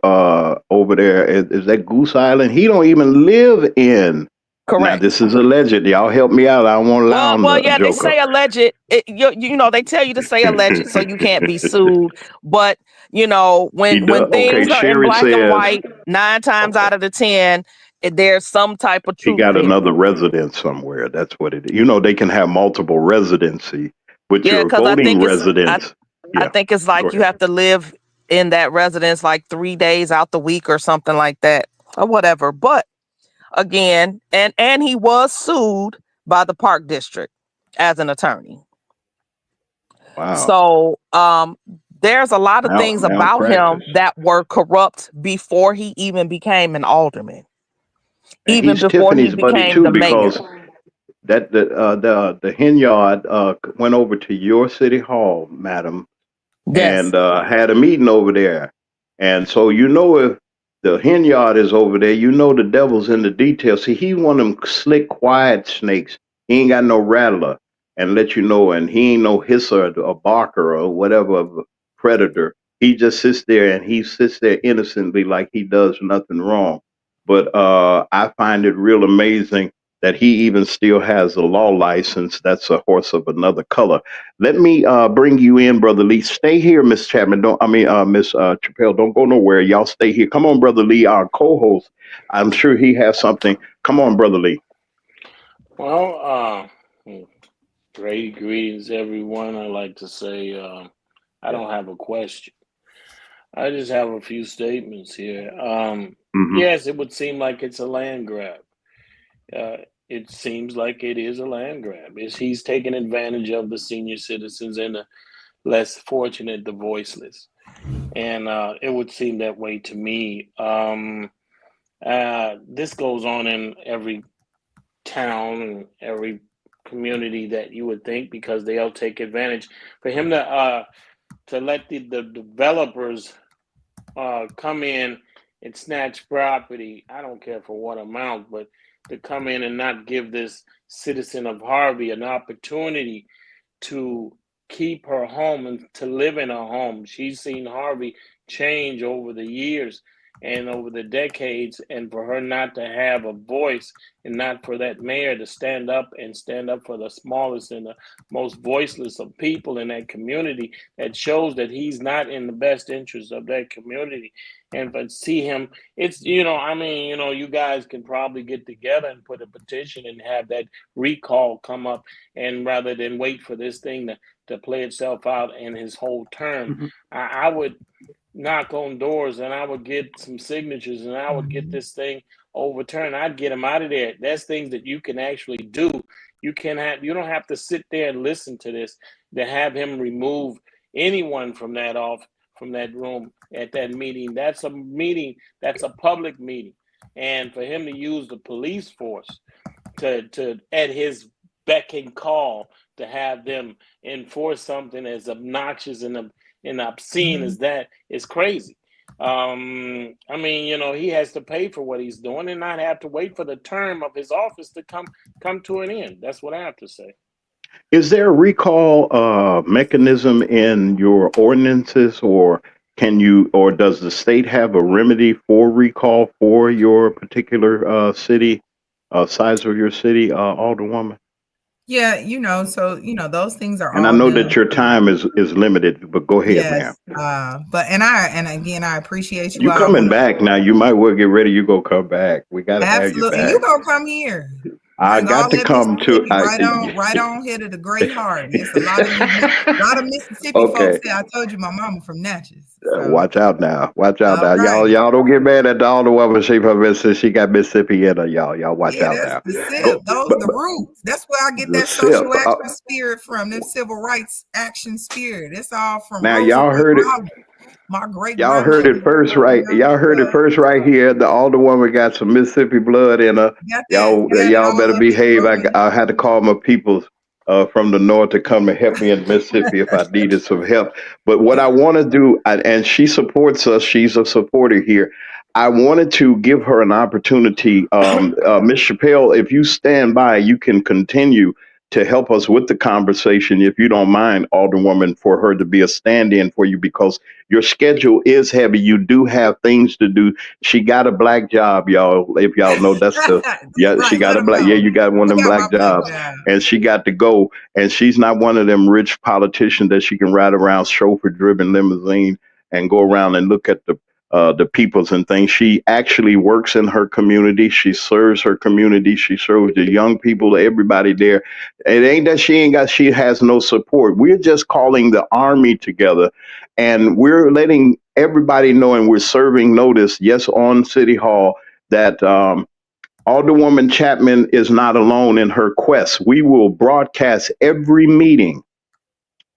Over there is that Goose Island? He don't even live in. Now Correct. this is alleged. Y'all help me out. I don't want to lie on the Yeah, they joker. say alleged. They tell you to say alleged so you can't be sued. But He when does. Okay. things are in Sherry black and says white, 9 times out of the 10, there's some type of he truth got there. another residence somewhere. That's what it is. They can have multiple residency, but Yeah, your because voting residence. I Yeah. think it's Go like you ahead. have to live in that residence like 3 days out the week or something like that or whatever. But again, and he was sued by the park district as an attorney. Wow. So there's a lot of things about him Malpractice. that were corrupt before he even became an alderman, And even he's before he Tiffany's buddy became too, the mayor. because that the hen yard went over to your city hall, madam, Yes, and had a meeting over there. And so if the hen yard is over there, the devil's in the details. See, he one of them slick, quiet snakes. He ain't got no rattler and let you know, and he ain't no hisser or barker or whatever of a predator. He just sits there and he sits there innocently like he does nothing wrong. But I find it real amazing that he even still has a law license. That's a horse of another color. Let me bring you in, Brother Lee. Stay here, Miss Chapman. Miss Chappelle. Don't go nowhere. Y'all stay here. Come on, Brother Lee, our co-host. I'm sure he has something. Come on, Brother Lee. Well, great greetings, everyone. I like to say I don't have a question. I just have a few statements here. Yes, it would seem like it's a land grab. It seems like it is a land grab. He's taking advantage of the senior citizens and the less fortunate, the voiceless. And it would seem that way to me. This goes on in every town and every community that you would think, because they'll take advantage. For him to let the developers come in and snatch property, I don't care for what amount, but to come in and not give this citizen of Harvey an opportunity to keep her home and to live in her home. She's seen Harvey change over the years and over the decades, and for her not to have a voice, and not for that mayor to stand up for the smallest and the most voiceless of people in that community, that shows that he's not in the best interest of that community. And but see him, it's, you guys can probably get together and put a petition and have that recall come up, and rather than wait for this thing to play itself out in his whole term, I would knock on doors and I would get some signatures and I would get this thing overturned. I'd get him out of there. That's things that you can actually do. You don't have to sit there and listen to this, to have him remove anyone from that room at that meeting. That's a meeting, that's a public meeting. And for him to use the police force to at his beck and call, to have them enforce something as obnoxious and obscene as that, is crazy. He has to pay for what he's doing and not have to wait for the term of his office to come to an end. That's what I have to say. Is there a recall mechanism in your ordinances, or does the state have a remedy for recall for your particular city, size of your city, Alderwoman? Yeah, so those things are And I all know done that your through. time is limited, but go ahead, ma'am. Yes, and again, I appreciate you You all. coming back now? You might well get ready. You go come back. We got to have you Absolutely, and you back. gonna come here. I Bring all got to that come to. Mississippi right on here to the Great Harvey. It's a lot of Mississippi folks Okay. there. I told you my mama from Natchez. So Watch out now. Watch out all now. right. Y'all don't get mad at the Alderwoman. She from Mississippi. She got Mississippi in her. Y'all watch Yeah, out that's now. the SIP. Go, Those but, the roots. That's where I get the that SIP. social action spirit from. Them civil rights action spirit. It's all from Now Rosa y'all B. heard it. Roberts. My great Y'all heard grandmother. it first, right? Y'all heard it first right here. The Alderwoman got some Mississippi blood in her. Got it Y'all better all up and behave. rolling. I had to call my peoples from the north to come and help me in Mississippi if I needed some help. But what I want to do, and she supports us. She's a supporter here. I wanted to give her an opportunity. Ms. Chappelle, if you stand by, you can continue to help us with the conversation, if you don't mind, Alderwoman, for her to be a stand-in for you, because your schedule is heavy. You do have things to do. She got a black job, y'all. If y'all know, that's the she Right, got let a them black. know. Yeah, you got one of I them got my black black jobs, job. and she got to go. And she's not one of them rich politicians that she can ride around chauffeur-driven limousine and go around and look at the peoples and things. She actually works in her community. She serves her community. She serves the young people, everybody there. It ain't that she has no support. We're just calling the army together, and we're letting everybody know, and we're serving notice, yes, on City Hall, that Alderwoman Chapman is not alone in her quest. We will broadcast every meeting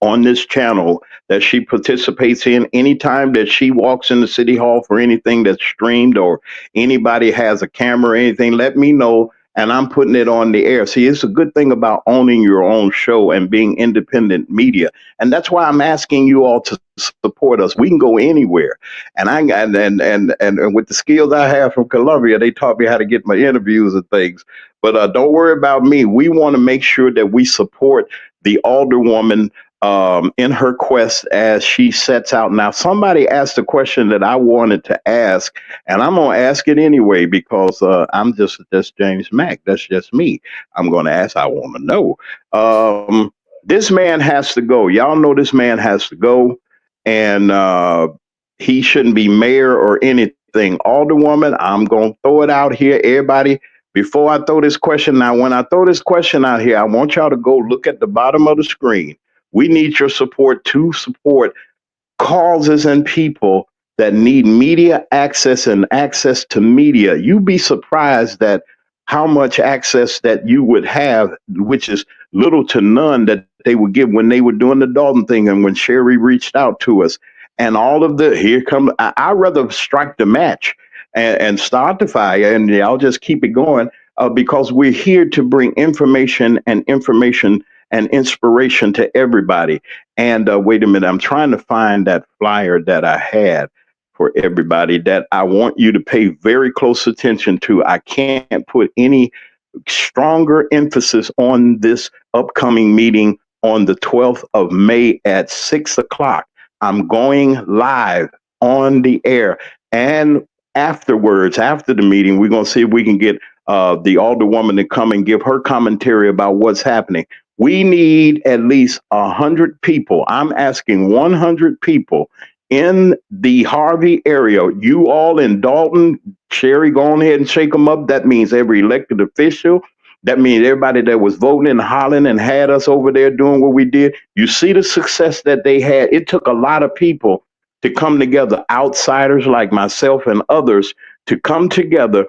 on this channel that she participates in. Anytime that she walks into City Hall for anything that's streamed, or anybody has a camera or anything, let me know, and I'm putting it on the air. See, it's a good thing about owning your own show and being independent media. And that's why I'm asking you all to support us. We can go anywhere. And and with the skills I have from Columbia, they taught me how to get my interviews and things. But don't worry about me. We want to make sure that we support the Alderwoman in her quest as she sets out. Now, somebody asked a question that I wanted to ask, and I'm going to ask it anyway because I'm just James Mack. That's just me. I'm going to ask. I want to know. This man has to go. Y'all know this man has to go, and he shouldn't be mayor or anything. Alderwoman, I'm going to throw it out here, everybody. Before I throw this question now, when I throw this question out here, I want y'all to go look at the bottom of the screen. We need your support to support causes and people that need media access and access to media. You'd be surprised that how much access that you would have, which is little to none that they would give when they were doing the Dalton thing and when Sherry reached out to us. And all of the here come I'd rather strike the match and start the fire and y'all just keep it going because we're here to bring information and inspiration to everybody. And wait a minute, I'm trying to find that flyer that I had for everybody that I want you to pay very close attention to. I can't put any stronger emphasis on this upcoming meeting on the 12th of May at 6 o'clock. I'm going live on the air. And afterwards, after the meeting, we're going to see if we can get the Alderwoman to come and give her commentary about what's happening. We need at least 100 people. I'm asking 100 people in the Harvey area. You all in Dalton, Sherry, go on ahead and shake them up. That means every elected official. That means everybody that was voting and hollering and had us over there doing what we did. You see the success that they had. It took a lot of people to come together, outsiders like myself and others, to come together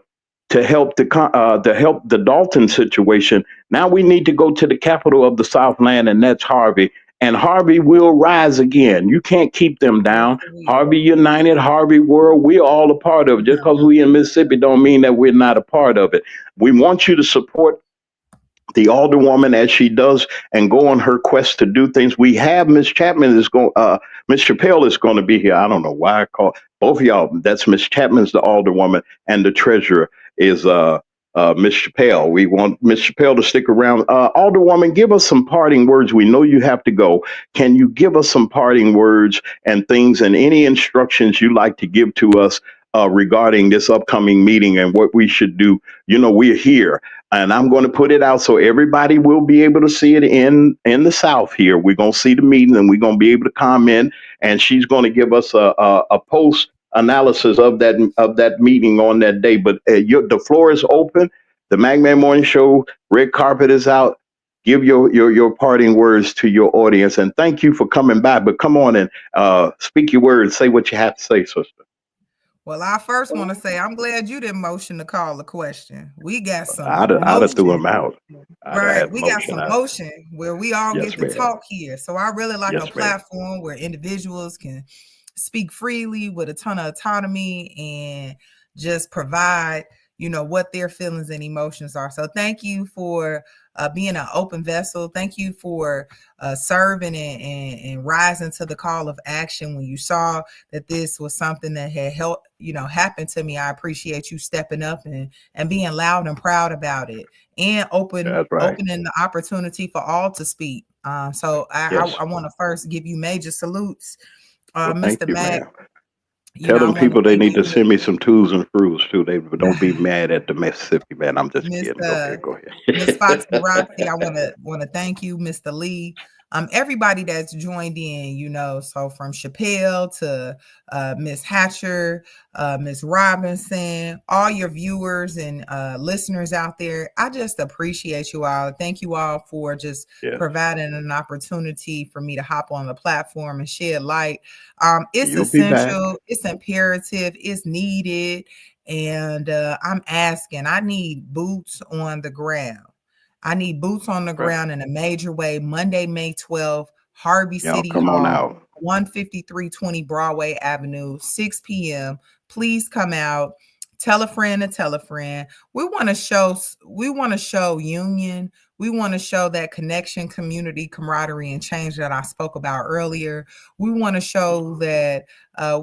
to help the Dalton situation. Now we need to go to the capital of the Southland, and that's Harvey. And Harvey will rise again. You can't keep them down. Harvey United, Harvey World, we're all a part of it. Just because we in Mississippi don't mean that we're not a part of it. We want you to support the Alderwoman as she does and go on her quest to do things. We have Miss Chapman is going, Miss Chappelle is going to be here. I don't know why I call both of y'all. That's Miss Chapman's the Alderwoman, and the treasurer is Miss Chappelle. We want Miss Chappelle to stick around. Alderwoman, give us some parting words. We know you have to go. Can you give us some parting words and things and any instructions you like to give to us regarding this upcoming meeting and what we should do? You know, we're here. And I'm going to put it out so everybody will be able to see it in the South here. We're going to see the meeting and we're going to be able to comment. And she's going to give us a post analysis of that meeting on that day. But the floor is open. The Magman Morning Show red carpet is out. Give your parting words to your audience, and thank you for coming by. But come on and speak your words. Say what you have to say, sister. Well, I first want to say I'm glad you didn't motion to call the question. We got some I'd have threw him out. Right. We got some motion where we all Yes, get to ma'am. talk here. So I really like Yes, a ma'am. platform where individuals can speak freely with a ton of autonomy and just provide, you know, what their feelings and emotions are. So thank you for being an open vessel. Thank you for serving and rising to the call of action when you saw that this was something that had helped, you know, happen to me. I appreciate you stepping up and being loud and proud about it, and That's right. opening the opportunity for all to speak. So Yes. I want to first give you major salutes, Well, thank Mr. you, Mack. ma'am. You Tell know, I them want to people they give need to you send me some twos and fruits too. They don't be mad at the Mississippi, man. I'm just Miss kidding. Go ahead. Go ahead. Miss Foxy Roxy. I want to thank you, Mr. Lee. Everybody that's joined in, you know, so from Chappelle to Miss Hatcher, Miss Robinson, all your viewers and listeners out there, I just appreciate you all. Thank you all for just Yes. providing an opportunity for me to hop on the platform and shed light. It's You'll be back. essential, it's imperative, it's needed. And I'm asking, I need boots on the ground. I need boots on the Right. ground in a major way. Monday, May 12th, Harvey Y'all City come on Hall, out. 15320 Broadway Avenue, 6 p.m. Please come out. Tell a friend to tell a friend. We want to show union. We want to show that connection, community, camaraderie, and change that I spoke about earlier. We want to show that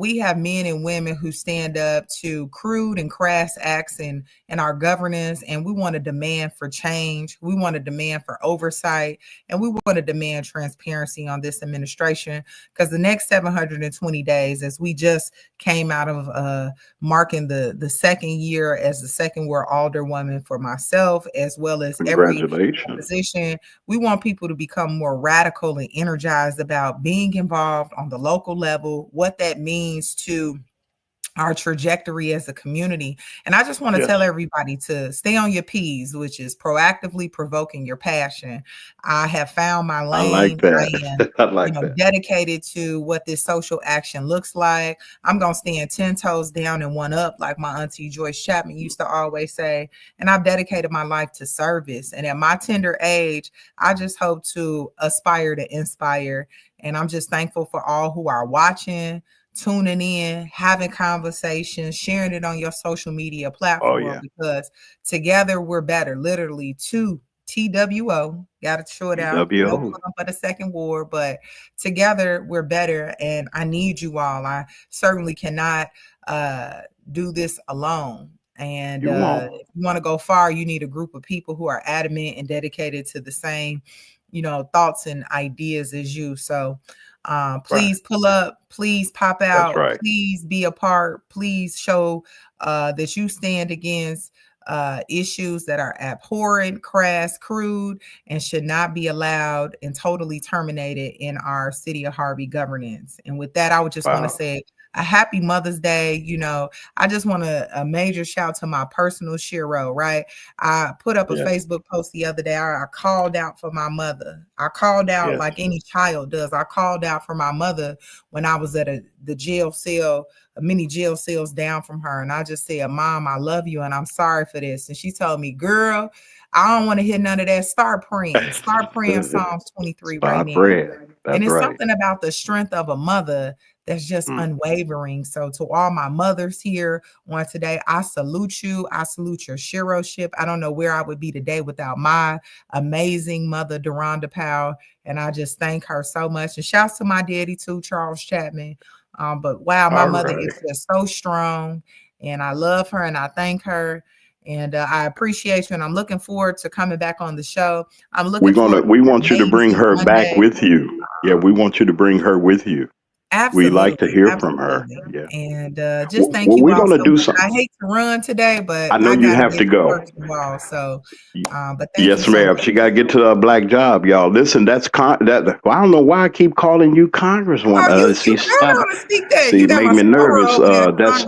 we have men and women who stand up to crude and crass acts in our governance, and we want to demand for change. We want to demand for oversight, and we want to demand transparency on this administration, because the next 720 days, as we just came out of marking the second year as the second ward alderwoman for myself, as well as every position, we want people to become more radical and energized about being involved on the local level, what that means to our trajectory as a community. And I just want to tell everybody to stay on your P's, which is proactively provoking your passion. I have found my lane. I like that. I like that. Dedicated to what this social action looks like. I'm going to stand 10 toes down and one up, like my auntie Joyce Chapman used to always say. And I've dedicated my life to service. And at my tender age, I just hope to aspire to inspire. And I'm just thankful for all who are watching, tuning in, having conversations, sharing it on your social media platform, because together we're better. Literally, TWO, got to show it out. No for the second ward, but together we're better. And I need you all. I certainly cannot do this alone. And if you want to go far, you need a group of people who are adamant and dedicated to the same, thoughts and ideas as you. So please pull up, please pop out, please be a part, please show that you stand against issues that are abhorrent, crass, crude, and should not be allowed and totally terminated in our city of Harvey governance. And with that, I would just want to say a happy Mother's Day. I just want a major shout to my personal Shiro, right? I put up a Facebook post the other day. I called out for my mother. I called out like any child does. I called out for my mother when I was at the jail cell, many jail cells down from her. And I just said, Mom, I love you and I'm sorry for this. And she told me, girl, I don't want to hear none of that. Start praying. Start praying Psalms 23 right now. And it's something about the strength of a mother that's just unwavering. So to all my mothers here on today, I salute you. I salute your Shiro-ship. I don't know where I would be today without my amazing mother, Deronda Powell. And I just thank her so much. And shouts to my daddy too, Charles Chapman. But wow, my mother is just so strong, and I love her and I thank her. And I appreciate you, and I'm looking forward to coming back on the show. We want you to bring her back with you. Yeah, we want you to bring her with you. Absolutely. We like to hear from her. Yeah. And just thank you all so much. I hate to run today, but I know you have to go. So, but thank yes, ma'am. She got to get to a black job, y'all. Listen, that's I don't know why I keep calling you Congresswoman. See, make me nervous. That's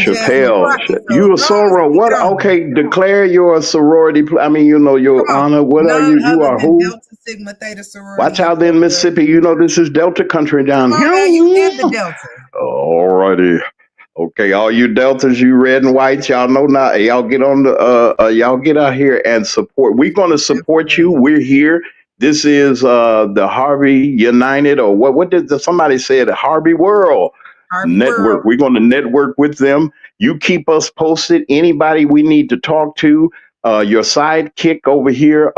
Chappelle. You a soror? What? Okay, declare your sorority. I mean, your honor. What are you? You are who? Delta Sigma Theta sorority. Watch out there in Mississippi. This is Delta country down here. You in the Delta. All righty. Okay, all you Deltas, you red and whites, y'all know now. Y'all get on y'all get out here and support. We're going to support you. We're here. This is the Harvey United, or what did somebody say? The Harvey World Network. We're going to network with them. You keep us posted. Anybody we need to talk to, your sidekick over here,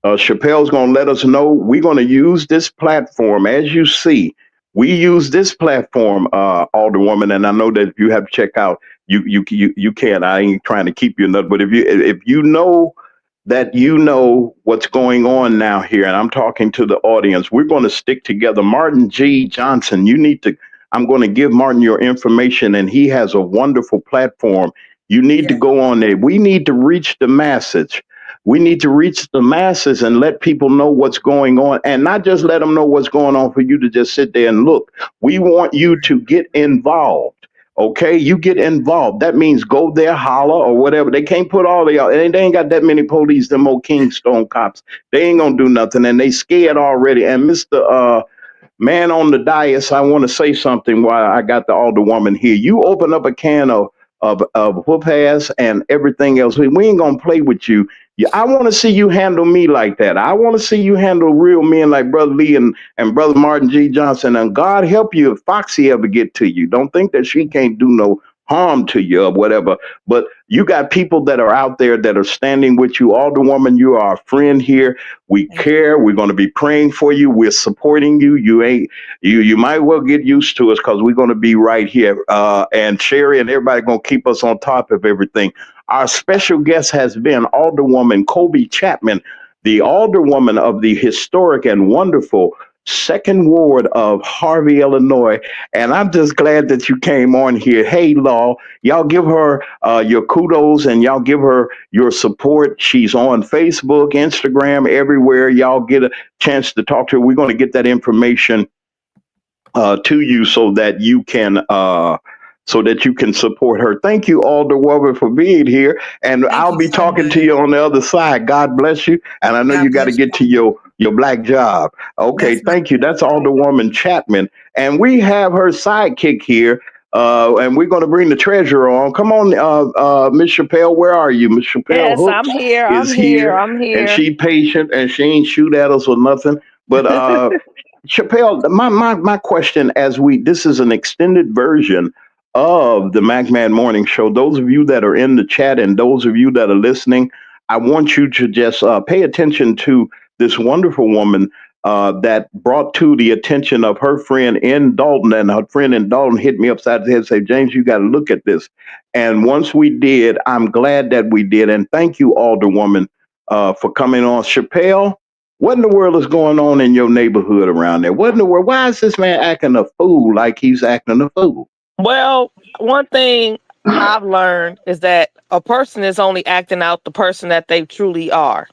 Chappelle's going to let us know. We're going to use this platform, as you see. We use this platform, Alderwoman, and I know that if you have to check out, you can. I ain't trying to keep you nuts, but if you know that what's going on now here, and I'm talking to the audience, we're going to stick together. Martin G. Johnson, I'm going to give Martin your information, and he has a wonderful platform. You need to go on there. We need to reach the masses. We need to reach the masses and let people know what's going on, and not just let them know what's going on for you to just sit there and look. We want you to get involved. Okay, you get involved. That means go there, holler, or whatever. They can't put all the they ain't got that many police, them old Kingstone cops. They ain't gonna do nothing, and they scared already. And Mr. Man on the dais, I want to say something while I got the Alderwoman here. You open up a can of whoop ass and everything else. We ain't gonna play with you. I want to see you handle me like that. I want to see you handle real men like Brother Lee and Brother Martin G. Johnson. And God help you if Foxy ever get to you. Don't think that she can't do no harm to you or whatever. But you got people that are out there that are standing with you. Alderwoman, you are a friend here. We Thank you. care. We're going to be praying for you. We're supporting you. You might well get used to us because we're going to be right here. And Sherry and everybody going to keep us on top of everything. Our special guest has been Alderwoman Colby Chapman, the Alderwoman of the historic and wonderful Second Ward of Harvey, Illinois. And I'm just glad that you came on here. Hey, Law, y'all give her your kudos and y'all give her your support. She's on Facebook, Instagram, everywhere. Y'all get a chance to talk to her. We're going to get that information to you so that you can support her. Thank you, Alderwoman, for being here. And Thank I'll you be so talking to much. you on the other side. God bless you. And I know God you got to bless get to your black job. you. Okay, That's right. thank you. That's Alderwoman Chapman. And we have her sidekick here. And we're going to bring the treasurer on. Come on, Miss Chappelle. Where are you? Miss Chappelle Yes, I'm Hooks here. is I'm here. here, I'm and here. she patient, and she ain't shoot at us or nothing. But Chappelle, my question this is an extended version of the MacMan Morning Show. Those of you that are in the chat and those of you that are listening, I want you to just pay attention to this wonderful woman that brought to the attention of her friend in Dalton, and her friend in Dalton hit me upside the head and said, James, you got to look at this. And once we did, I'm glad that we did. And thank you, Alderwoman, for coming on. Chappelle, what in the world is going on in your neighborhood around there? What in the world? Why is this man acting a fool like he's acting a fool? Well, one thing I've learned is that a person is only acting out the person that they truly are,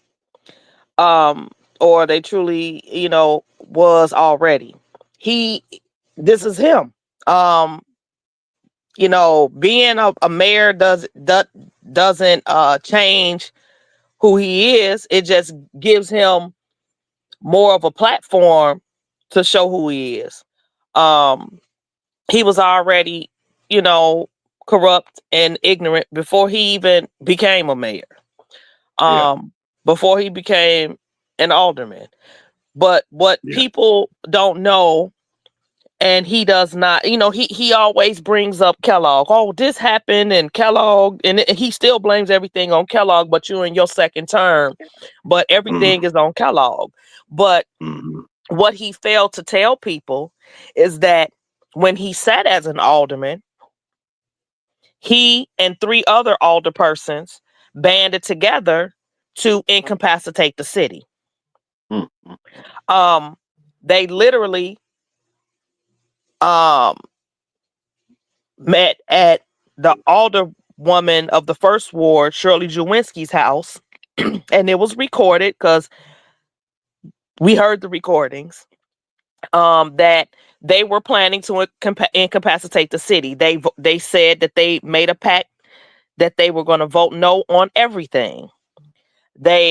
um, or they truly, was already. He, this is him. Um, Being a mayor doesn't change who he is. It just gives him more of a platform to show who he is. Um, he was already, you know, corrupt and ignorant before he even became a mayor. Yeah, Before he became an alderman. But what yeah. people don't know, and he does not, he always brings up Kellogg. Oh, this happened and Kellogg, and he still blames everything on Kellogg, but you're in your second term, but everything Mm, is on Kellogg. But mm, what he failed to tell people is that when he sat as an alderman, he and three other alderpersons banded together to incapacitate the city. mm, They literally um, met at the alderwoman of the first ward, Shirley Jawinski's house, and it was recorded because we heard the recordings. That they were planning to incapacitate the city. They said that they made a pact that they were going to vote no on everything.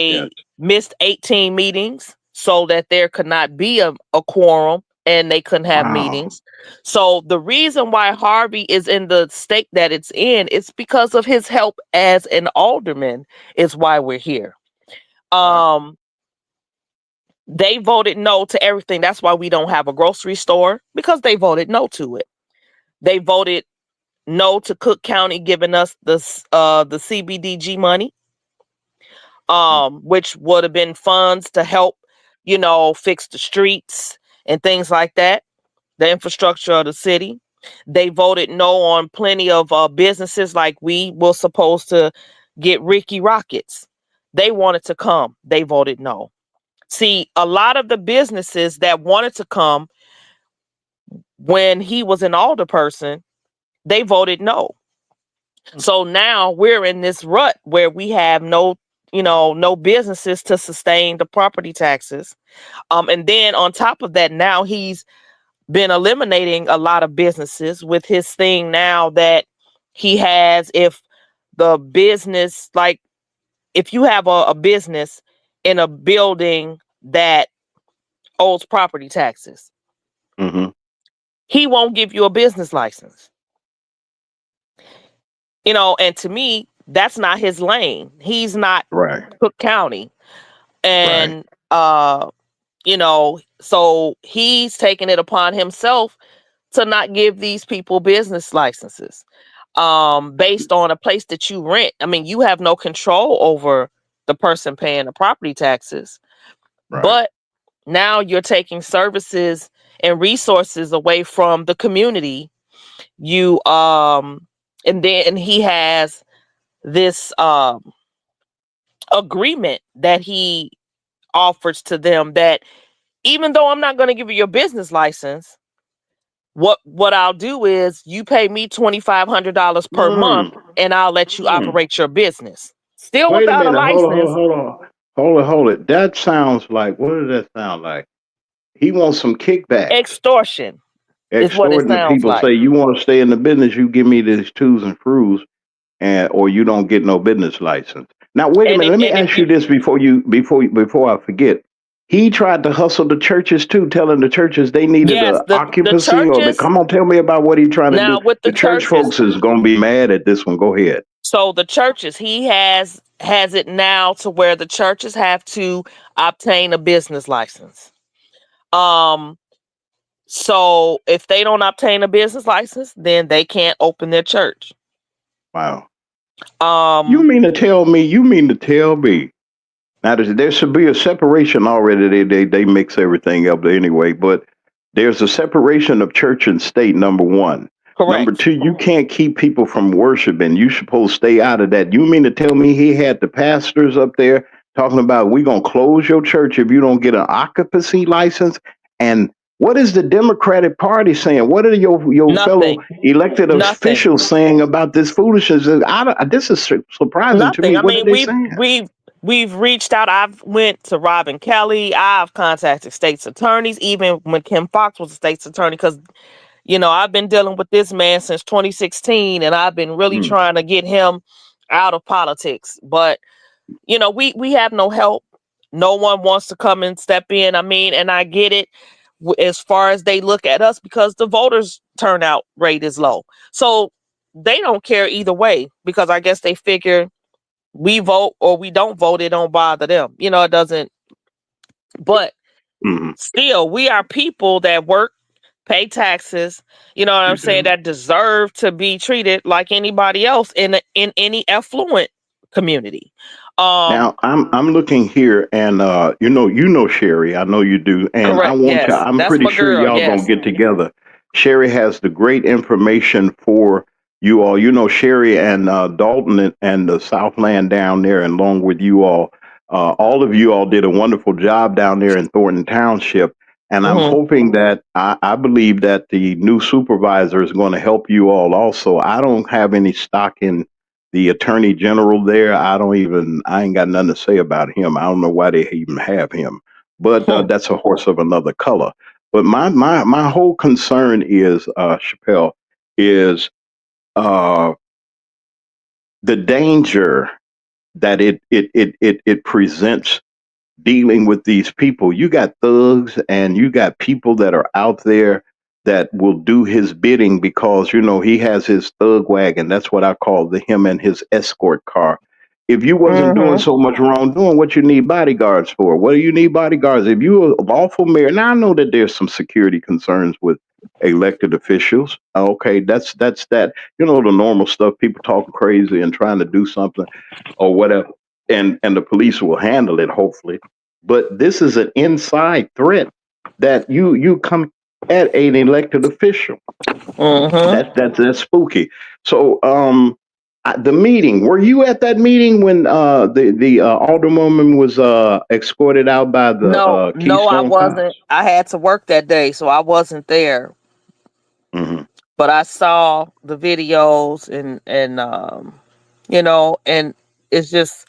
yeah. They missed 18 meetings so that there could not be a quorum and they couldn't have Wow. meetings. So the reason why Harvey is in the state that it's in is because of his help as an alderman is why we're here. Wow. They voted no to everything. That's why we don't have a grocery store, because they voted no to it. They voted no to Cook County giving us the CBDG money, Mm, which would have been funds to help, fix the streets and things like that, the infrastructure of the city. They voted no on plenty of businesses, like we were supposed to get Ricky Rockets. They wanted to come. They voted no. See, a lot of the businesses that wanted to come when he was an alderperson, they voted no. So now we're in this rut where we have no businesses to sustain the property taxes. And then on top of that, now he's been eliminating a lot of businesses with his thing now that he has. If the business, like if you have a business in a building that owes property taxes, mm-hmm. he won't give you a business license. And to me, that's not his lane. He's not Right. Cook County. Right. And so he's taking it upon himself to not give these people business licenses. based on a place that you rent. I mean, you have no control over the person paying the property taxes, Right. but now you're taking services and resources away from the community. You and then he has this agreement that he offers to them that even though I'm not going to give you your business license, what I'll do is you pay me $2,500 per month, and I'll let you operate your business still Wait a without a minute. license. Hold it. That sounds like, what does that sound like? He wants some kickback. Extortion is what it Extorting the sounds people. like. Say, you want to stay in the business, you give me these twos and froos, or you don't get no business license. Now, wait a And minute. if Let me and if ask you you this before I forget. He tried to hustle the churches too, telling the churches they needed yes, a the occupancy. churches Come on, tell me about what he's trying to do. now with The the church churches. folks is gonna be mad at this one. Go ahead. So the churches, he has it now to where the churches have to obtain a business license. So if they don't obtain a business license, then they can't open their church. Wow. You Um, mean to tell me? Now there should be a separation already. They mix everything up anyway, but there's a separation of church and state. Number one. Number correct. two, you can't keep people from worshiping. You supposed to stay out of that. You mean to tell me he had the pastors up there talking about we gonna close your church if you don't get an occupancy license? And what is the Democratic Party saying? What are your fellow Nothing. elected Nothing. officials saying about this foolishness? This is surprising to Nothing. me. I What are mean, they saying? we've reached out. I've went to Robin Kelly. I've contacted state's attorneys, even when Kim Fox was a state's attorney, because I've been dealing with this man since 2016, and I've been really Mm. trying to get him out of politics. But we have no help. No one wants to come and step in. I mean, and I get it as far as they look at us because the voters turnout rate is low. So they don't care either way because I guess they figure we vote or we don't vote, it don't bother them. It doesn't. But Mhm. still, we are people that work, pay taxes, you know what I'm You saying, do. that deserve to be treated like anybody else in any affluent community. Now I'm looking here, and you know Sherry. I know you do, and I Correct. want to. Yes. I'm That's pretty my sure girl. y'all gonna Yes. get together. Sherry has the great information for you all. You know Sherry and Dalton and the Southland down there, and along with you all. All of you all did a wonderful job down there in Thornton Township, and I'm Hmm. hoping that I believe that the new supervisor is going to help you all. Also, I don't have any stock in the attorney general there. I ain't got nothing to say about him. I don't know why they even have him, but that's a horse of another color. But my whole concern is, Chappelle, is uh, the danger that it presents dealing with these people. You got thugs and you got people that are out there that will do his bidding because he has his thug wagon. That's what I call him and his escort car. If you wasn't doing Hmm. so much wrongdoing, what you need bodyguards for? What do you need bodyguards? If you're a lawful mayor, now I know that there's some security concerns with elected officials. Okay, that's that. The normal stuff, people talking crazy and trying to do something or whatever. And the police will handle it, hopefully. But this is an inside threat that you come at an elected official. Hmm. That's spooky. So the meeting. Were you at that meeting when the alderwoman was escorted out by the No, I Keystone wasn't. Cops? I had to work that day, so I wasn't there. Hmm. But I saw the videos and and it's just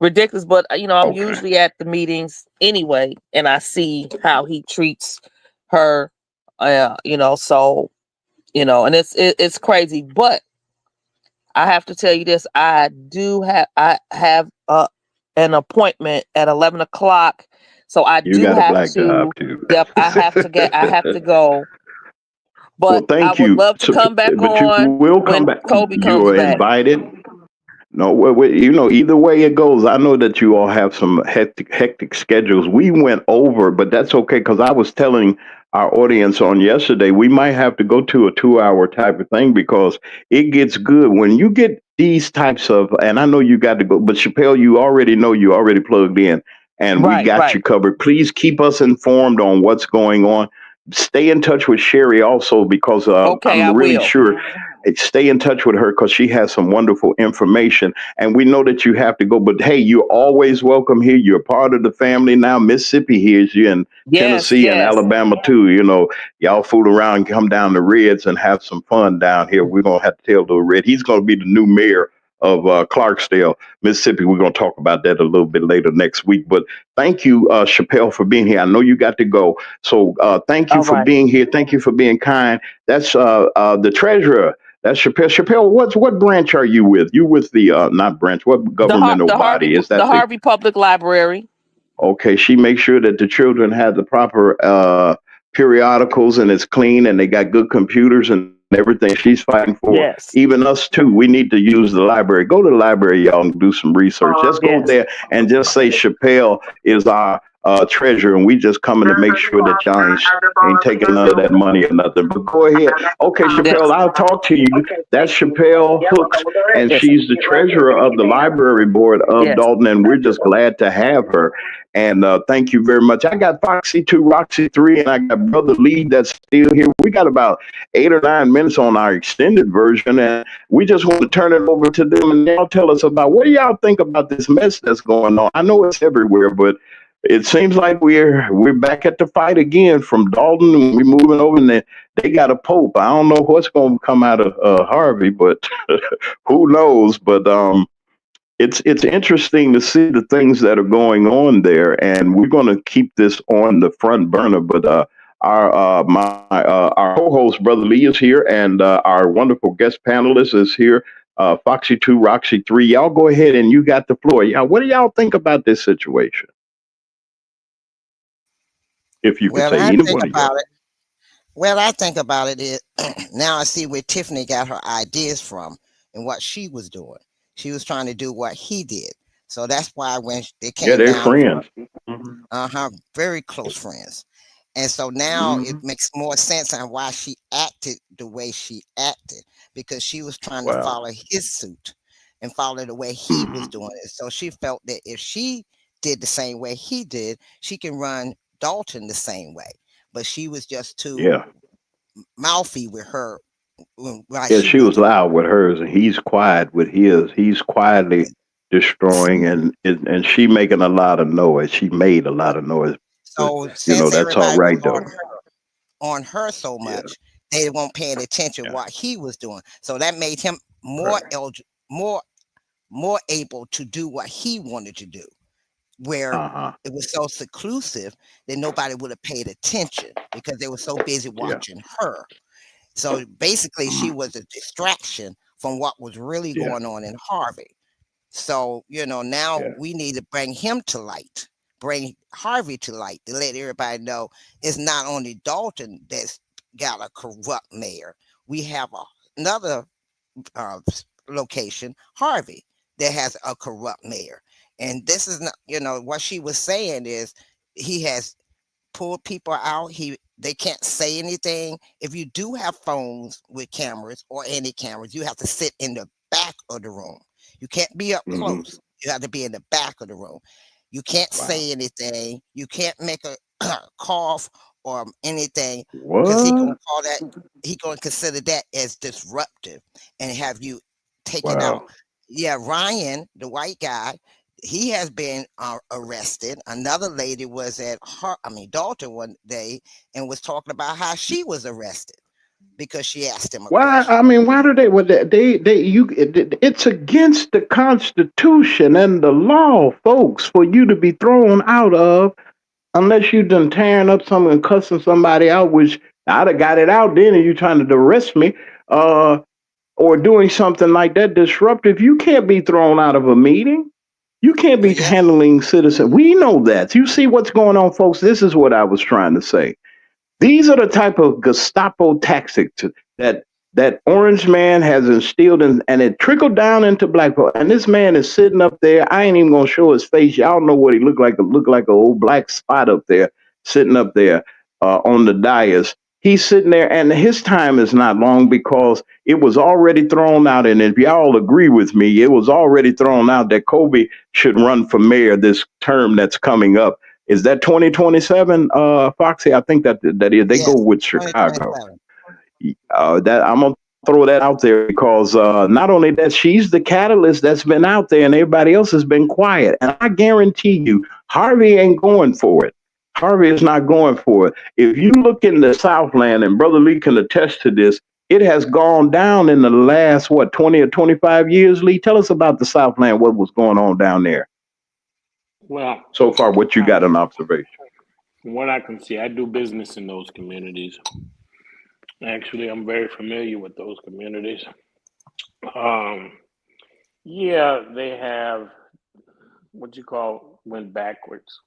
ridiculous. But I'm Okay. usually at the meetings anyway, and I see how he treats her. So and it's crazy. But I have to tell you this: I have an appointment at 11 o'clock, so I You do got a have black job to. too. Yep, I have to go. Well, But I thank would you. love to So, come back but you on will come when back. Kobe You comes are back. invited. No, either way it goes, I know that you all have some hectic schedules. We went over, but that's okay because I was telling our audience on yesterday we might have to go to a 2 hour type of thing because it gets good when you get these types of. And I know you got to go, but Chappelle, you already know you already plugged in, and we Right, got you right. covered. Please keep us informed on what's going on. Stay in touch with Sherry also because Okay, I'm I really will. sure stay in touch with her because she has some wonderful information and we know that you have to go, but hey, you're always welcome here. You're part of the family now. Mississippi hears you, and Yes, Tennessee and yes. Alabama too. Y'all fool around, come down to Reds and have some fun down here. We're gonna have to tell little Red. He's gonna be the new mayor of Clarksdale, Mississippi. We're gonna talk about that a little bit later next week. But thank you, Chappelle, for being here. I know you got to go, so thank you All for right. being here. Thank you for being kind. That's the treasurer. That's Chappelle. Chappelle, what branch are you with? You with the not branch? What governmental body is The that? Harvey Public Library. Okay, she makes sure that the children have the proper periodicals and it's clean and they got good computers and everything. She's fighting for Yes. even us too. We need to use the library. Go to the library, y'all, and do some research. Just go Yes. there and just say Chappelle is our treasurer, and we just coming to make sure that y'all ain't taking none of that money or nothing. But go ahead. Okay, Chappelle, Yes. I'll talk to you. That's Chappelle Hooks, and Yes. she's the treasurer of the library board of Yes. Dalton, and we're just glad to have her. And thank you very much. I got Foxy 2, Roxy 3, and I got Brother Lee that's still here. We got about 8 or 9 minutes on our extended version, and we just want to turn it over to them and they'll tell us about what do y'all think about this mess that's going on. I know it's everywhere, but it seems like we're back at the fight again from Dalton. And we're moving over, and they got a pope. I don't know what's going to come out of Harvey, but who knows? But it's interesting to see the things that are going on there, and we're going to keep this on the front burner. But our co-host Brother Lee is here, and our wonderful guest panelist is here. Foxy 2, Roxy 3. Y'all go ahead and you got the floor. Yeah, what do y'all think about this situation? If you could Well, say I either think one of y'all. about it. Well, I think about it is now I see where Tiffany got her ideas from and what she was doing. She was trying to do what he did. So that's why when they Yeah, came they're down for friends. very close friends. And so now it Hmm. makes more sense on why she acted the way she acted because she was trying to Wow. follow his suit and follow the way he was Hmm. doing it. So she felt that if she did the same way he did, she can run Dalton the same way. But she was just too Yeah. mouthy with her while Yeah, she she was was doing loud with hers, and he's quiet with his. He's quietly it. destroying, and she making a lot of noise. She made a lot of noise, but So since that's all everybody was right though. on her so Yeah, much, they weren't paying attention yeah, what he was doing. So that made him right. more more able to do what he wanted to do. Where Uh huh. it was so seclusive that nobody would have paid attention because they were so busy Yeah. watching her. So basically, she Mm, was a distraction from what was really yeah. going on in Harvey. So, now Yeah. we need to bring him to light, bring Harvey to light to let everybody know it's not only Dalton that's got a corrupt mayor. We have another location, Harvey, that has a corrupt mayor. And this is not, what she was saying is he has pull people out. They can't say anything. If you do have phones with cameras or any cameras, you have to sit in the back of the room. You can't be up Hmm. close. You have to be in the back of the room. You can't Wow. say anything. You can't make a cough or anything because What? he gonna consider that as disruptive and have you taken out. Wow. Yeah, Ryan, the white guy, he has been arrested. Another lady was at Dalton one day and was talking about how she was arrested because she asked him a Why? question. I mean, why do they? Well, it's against the Constitution and the law, folks, for you to be thrown out of unless you done tearing up something and cussing somebody out, which I'd have got it out then, and you trying to arrest me, or doing something like that disruptive. You can't be thrown out of a meeting. You can't be Yeah, handling citizens. We know that. You see what's going on, folks. This is what I was trying to say. These are the type of Gestapo tactics that that orange man has instilled in, and it trickled down into black people. And this man is sitting up there. I ain't even gonna show his face. Y'all know what he looked like. It looked like an old black spot up there, sitting up there on the dais. He's sitting there, and his time is not long because it was already thrown out. And if y'all agree with me, it was already thrown out that Colby should run for mayor this term that's coming up. Is that 2027, Foxy? I think that is. They go Yes, with Chicago. 2027. That I'm gonna throw that out there because not only that, she's the catalyst that's been out there, and everybody else has been quiet. And I guarantee you, Harvey ain't going for it. Harvey is not going for it. If you look in the Southland, and Brother Lee can attest to this, it has gone down in the last 20 or 25 years. Lee, tell us about the Southland. What was going on down there Well, so far? What you got an observation? from what I can see, I do business in those communities. Actually, I'm very familiar with those communities. Um, yeah, they have what you call went backwards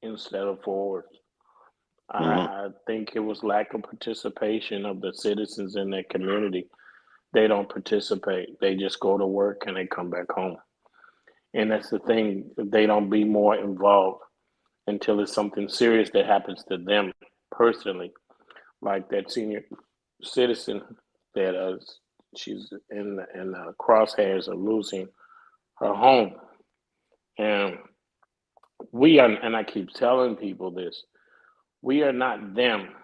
instead of forwards. Mhm. I think it was lack of participation of the citizens in their community. They don't participate. They just go to work and they come back home. And that's the thing. They don't be more involved until it's something serious that happens to them personally, like that senior citizen that she's in the crosshairs of losing her home. And we are, and I keep telling people this, we are not them.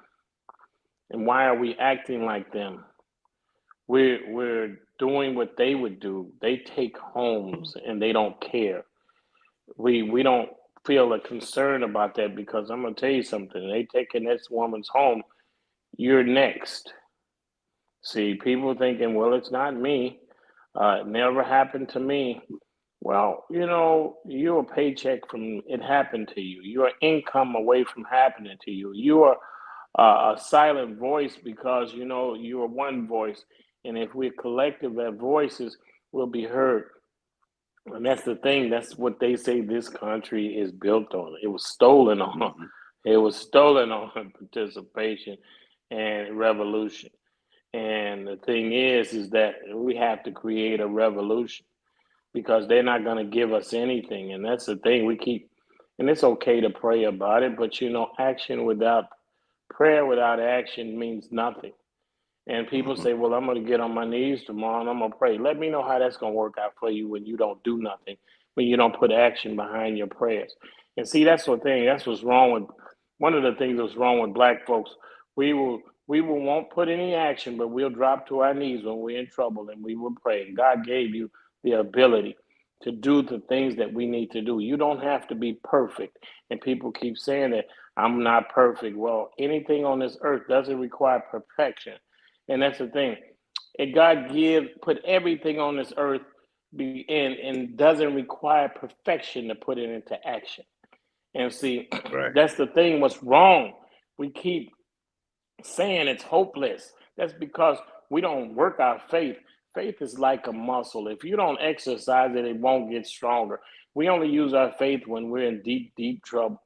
And why are we acting like them? We're doing what they would do. They take homes and they don't care. We don't feel a concern about that because I'm gonna tell you something. They taking this woman's home, you're next. See, people thinking, well, it's not me. It never happened to me. Well, you're a paycheck from it happened to you. You're income away from happening to you. You are a silent voice because you are one voice, and if we're collective as voices, we'll be heard. And that's the thing. That's what they say this country is built on. It was stolen on. Mhm. It was stolen on participation and revolution. And the thing is that we have to create a revolution because they're not going to give us anything. And that's the thing we keep, and it's okay to pray about it, but action without prayer, without action means nothing. And people Mhm. say, well, I'm going to get on my knees tomorrow and I'm going to pray. Let me know how that's going to work out for you when you don't do nothing, when you don't put action behind your prayers. And see, that's the thing. That's what's wrong with one of the things that's wrong with black folks. We will won't put any action, but we'll drop to our knees when we're in trouble and we will pray. God gave you the ability to do the things that we need to do. You don't have to be perfect. And people keep saying that I'm not perfect. Well, anything on this earth doesn't require perfection. And that's the thing. And God put everything on this earth and doesn't require perfection to put it into action. And see, Right. that's the thing. What's wrong? We keep saying it's hopeless. That's because we don't work our faith. Faith is like a muscle. If you don't exercise it, it won't get stronger. We only use our faith when we're in deep, deep trouble.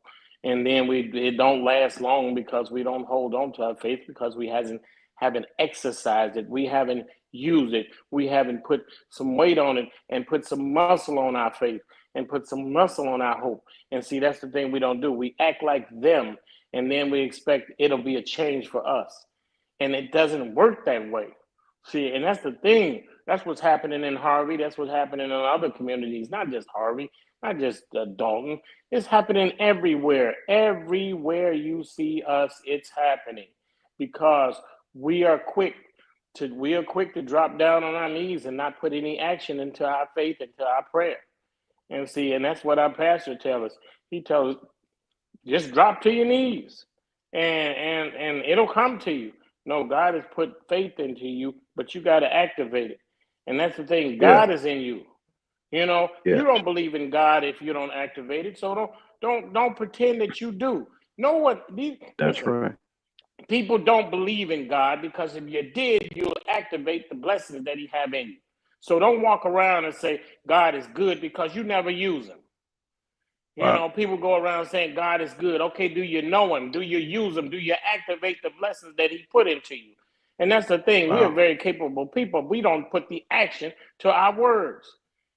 And then it don't last long because we don't hold on to our faith because we haven't exercised it. We haven't used it. We haven't put some weight on it and put some muscle on our faith and put some muscle on our hope. And see, that's the thing we don't do. We act like them and then we expect it'll be a change for us. And it doesn't work that way. See, and that's the thing. That's what's happening in Harvey. That's what's happening in other communities, not just Harvey, not just Dalton. It's happening everywhere. Everywhere you see us, it's happening because we are quick we are quick to drop down on our knees and not put any action into our faith, into our prayer. And see, and that's what our pastor tells us. He tells us, just drop to your knees and it'll come to you. No, God has put faith into you, but you got to activate it. And that's the thing. Yeah. God is in you. You Yeah. don't believe in God if you don't activate it. So don't pretend that you do. Know what these That's listen, right. people don't believe in God because if you did, you'll activate the blessings that He have in you. So don't walk around and say God is good because you never use Him. Wow. People go around saying God is good. Okay, do you know Him? Do you use Him? Do you activate the blessings that He put into you? And that's the thing. We are Wow. very capable people. We don't put the action to our words.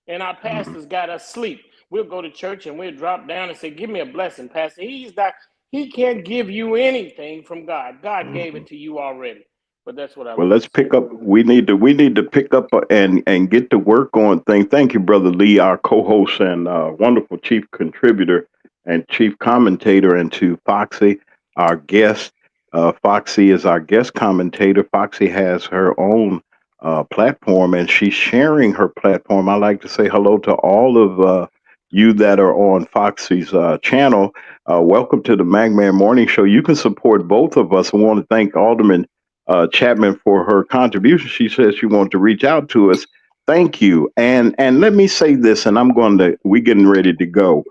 And our Mm-hmm. pastors got us asleep. We'll go to church and we'll drop down and say, "Give me a blessing, Pastor." He can't give you anything from God. God gave Mm-hmm. it to you already. But that's what I Well, wanted let's to say. pick up. We need to pick up and get to work on things. Thank you, Brother Lee, our co-host and wonderful chief contributor and chief commentator, and to Foxy, our guest. Foxy is our guest commentator. Foxy has her own platform, and she's sharing her platform. I like to say hello to all of you that are on Foxy's channel. Welcome to the Magman Morning Show. You can support both of us. I want to thank Alderman Chapman for her contribution. She says she wants to reach out to us. Thank you. And let me say this, and we getting ready to go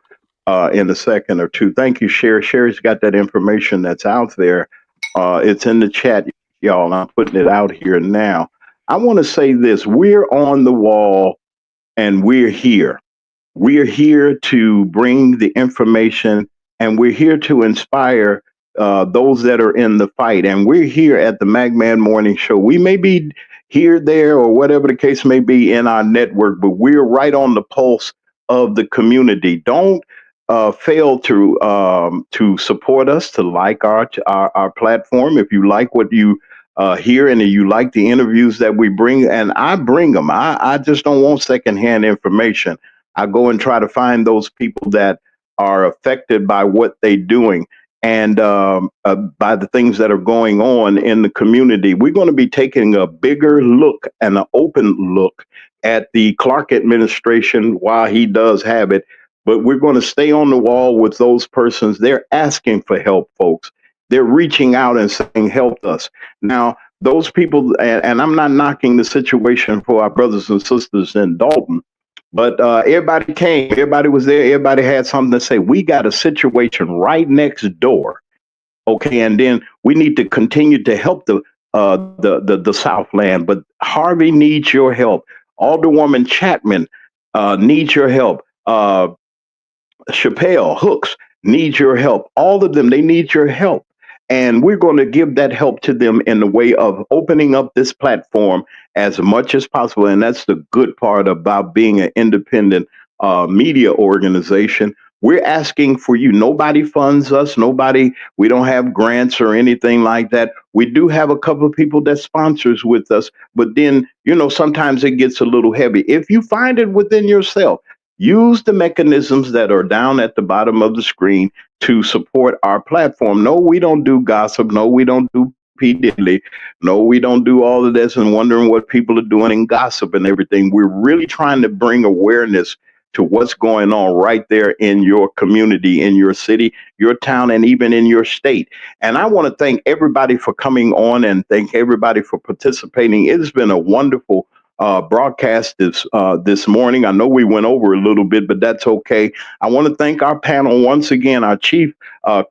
in a second or two. Thank you, Sherry. Sherry's got that information that's out there. It's in the chat, y'all. And I'm putting it out here now. I want to say this: we're on the wall, and we're here. We're here to bring the information, and we're here to inspire those that are in the fight. And we're here at the Magman Morning Show. We may be here, there, or whatever the case may be in our network, but we're right on the pulse of the community. Don't fail to support us, to like our platform. If you like what you hear and you like the interviews that we bring, and I bring them, I just don't want secondhand information. I go and try to find those people that are affected by what they're doing and by the things that are going on in the community. We're going to be taking a bigger look and an open look at the Clark administration while he does have it. But we're going to stay on the wall with those persons. They're asking for help, folks. They're reaching out and saying, help us. Now, those people, and I'm not knocking the situation for our brothers and sisters in Dalton, but everybody came, everybody was there, everybody had something to say. We got a situation right next door, okay, and then we need to continue to help the Southland. But Harvey needs your help. Alderwoman Chapman needs your help. Chappelle, Hooks needs your help. All of them, they need your help. And we're going to give that help to them in the way of opening up this platform as much as possible. And that's the good part about being an independent media organization. We're asking for you. Nobody funds us. We don't have grants or anything like that. We do have a couple of people that sponsors with us, but then, sometimes it gets a little heavy. If you find it within yourself, use the mechanisms that are down at the bottom of the screen to support our platform. No, we don't do gossip. No, we don't do P. Diddy. No, we don't do all of this and wondering what people are doing and gossip and everything. We're really trying to bring awareness to what's going on right there in your community, in your city, your town, and even in your state. And I want to thank everybody for coming on and thank everybody for participating. It has been a wonderful broadcast this morning. I know we went over a little bit, but that's okay. I want to thank our panel once again, our chief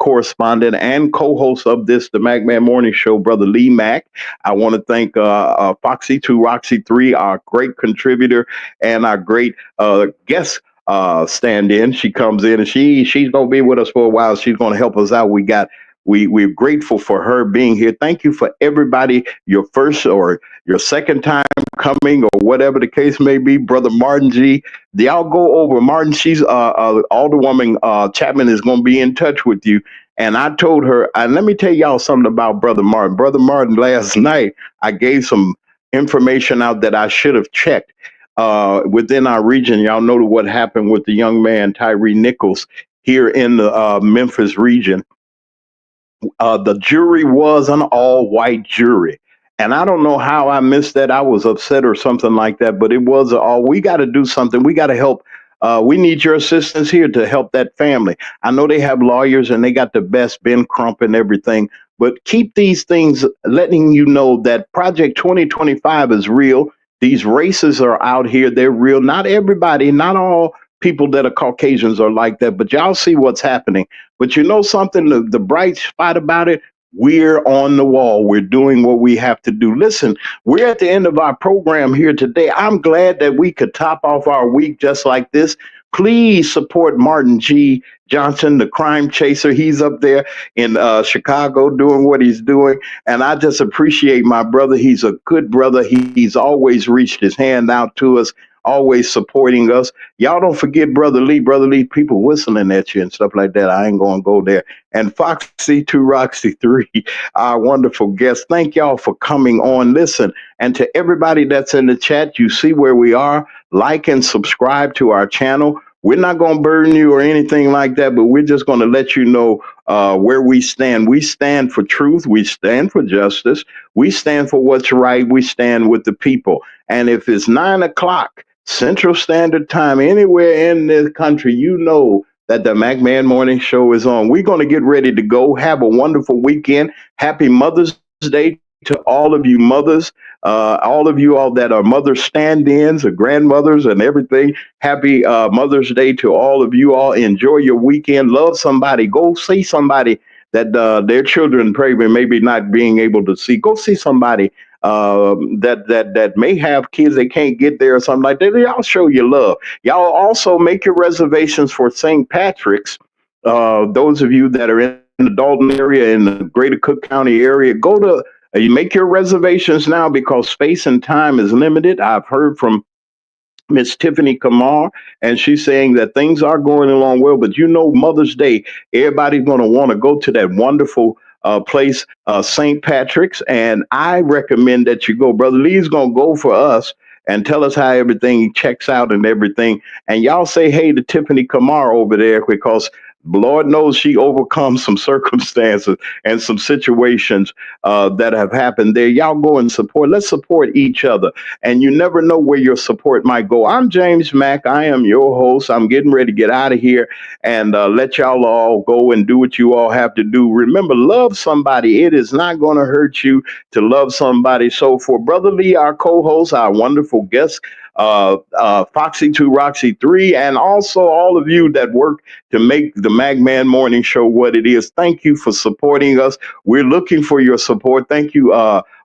correspondent and co-host of this, the Magman Morning Show, Brother Lee Mack. I want to thank Foxy 2 Roxy 3, our great contributor and our great guest stand-in. She comes in and she's gonna be with us for a while. She's gonna help us out. We're grateful for her being here. Thank you for everybody, your first or your second time coming or whatever the case may be. Brother Martin G. Y'all go over. Martin, she's Alderwoman Chapman is going to be in touch with you. And I told her, and let me tell y'all something about Brother Martin. Brother Martin, last night, I gave some information out that I should have checked. Within our region, y'all know what happened with the young man, Tyree Nichols, here in the Memphis region. The jury was an all-white jury. And I don't know how I missed that. I was upset or something like that, but it was all, we got to do something. We got to help. We need your assistance here to help that family. I know they have lawyers and they got the best Ben Crump and everything, but keep these things letting you know that Project 2025 is real. These races are out here. They're real. Not everybody, not all people that are Caucasians are like that, but y'all see what's happening. But you know something, the bright spot about it, we're on the wall. We're doing what we have to do. Listen, we're at the end of our program here today. I'm glad that we could top off our week just like this. Please support Martin G. Johnson, the crime chaser. He's up there in Chicago doing what he's doing. And I just appreciate my brother. He's a good brother. He's always reached his hand out to us, always supporting us. Y'all don't forget Brother Lee. Brother Lee, people whistling at you and stuff like that. I ain't going to go there. And Foxy 2 Roxy 3, our wonderful guest. Thank y'all for coming on. Listen, and to everybody that's in the chat, you see where we are. Like and subscribe to our channel. We're not going to burden you or anything like that, but we're just going to let you know where we stand. We stand for truth. We stand for justice. We stand for what's right. We stand with the people. And if it's 9 o'clock Central Standard Time anywhere in this country, you know that the McMahon Morning Show is on. We're going to get ready to go. Have a wonderful weekend. Happy Mother's Day to all of you mothers, all of you all that are mother stand-ins or grandmothers and everything. Happy Mother's Day to all of you all. Enjoy your weekend. Love somebody. Go see somebody that their children probably maybe not being able to see. Go see somebody that may have kids they can't get there or something like that. Y'all show your love. Y'all also make your reservations for St. Patrick's. Those of you that are in the Dalton area, in the greater Cook County area, go to you make your reservations now because space and time is limited. I've heard from Miss Tiffany Kamar, and she's saying that things are going along well. But you know, Mother's Day, everybody's going to want to go to that wonderful place, St. Patrick's, and I recommend that you go. Brother Lee's going to go for us and tell us how everything checks out and everything. And y'all say hey to Tiffany Kamar over there because Lord knows she overcomes some circumstances and some situations that have happened there. Y'all go and support. Let's support each other. And you never know where your support might go. I'm James Mack. I am your host. I'm getting ready to get out of here and let y'all all go and do what you all have to do. Remember, love somebody. It is not going to hurt you to love somebody. So for Brother Lee, our co-host, our wonderful guest, Foxy 2 Roxy 3, and also all of you that work to make the McMahon Morning Show what it is. Thank you for supporting us. We're looking for your support. Thank you,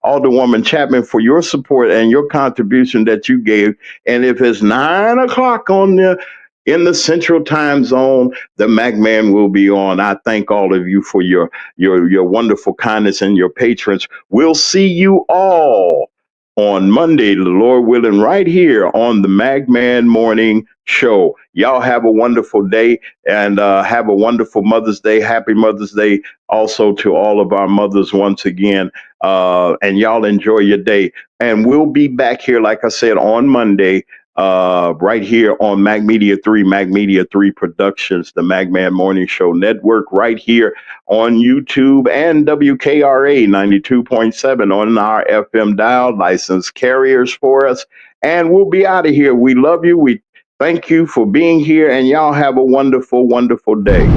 Alderwoman Chapman, for your support and your contribution that you gave. And if it's 9 o'clock in the Central Time Zone, the McMahon will be on. I thank all of you for your wonderful kindness and your patrons. We'll see you all on Monday, the Lord willing, right here on the McMahon Morning Show. Y'all have a wonderful day and have a wonderful Mother's Day. Happy Mother's Day also to all of our mothers once again. And y'all enjoy your day. And we'll be back here, like I said, on Monday, right here on Mac Media 3 Productions, the McMahon Morning Show Network, right here on YouTube and WKRA 92.7 on our FM dial, licensed carriers for us. And we'll be out of here. We love you. We thank you for being here, and y'all have a wonderful, wonderful day.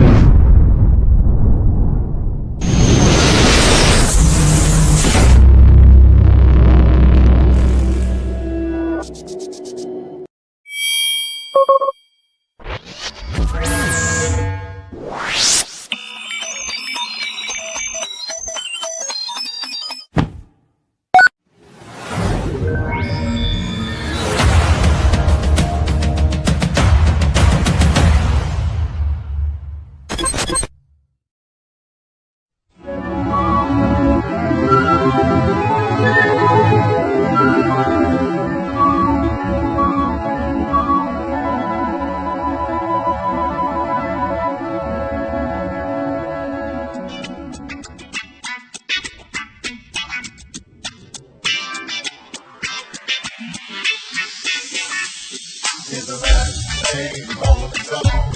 It's the last thing on the song.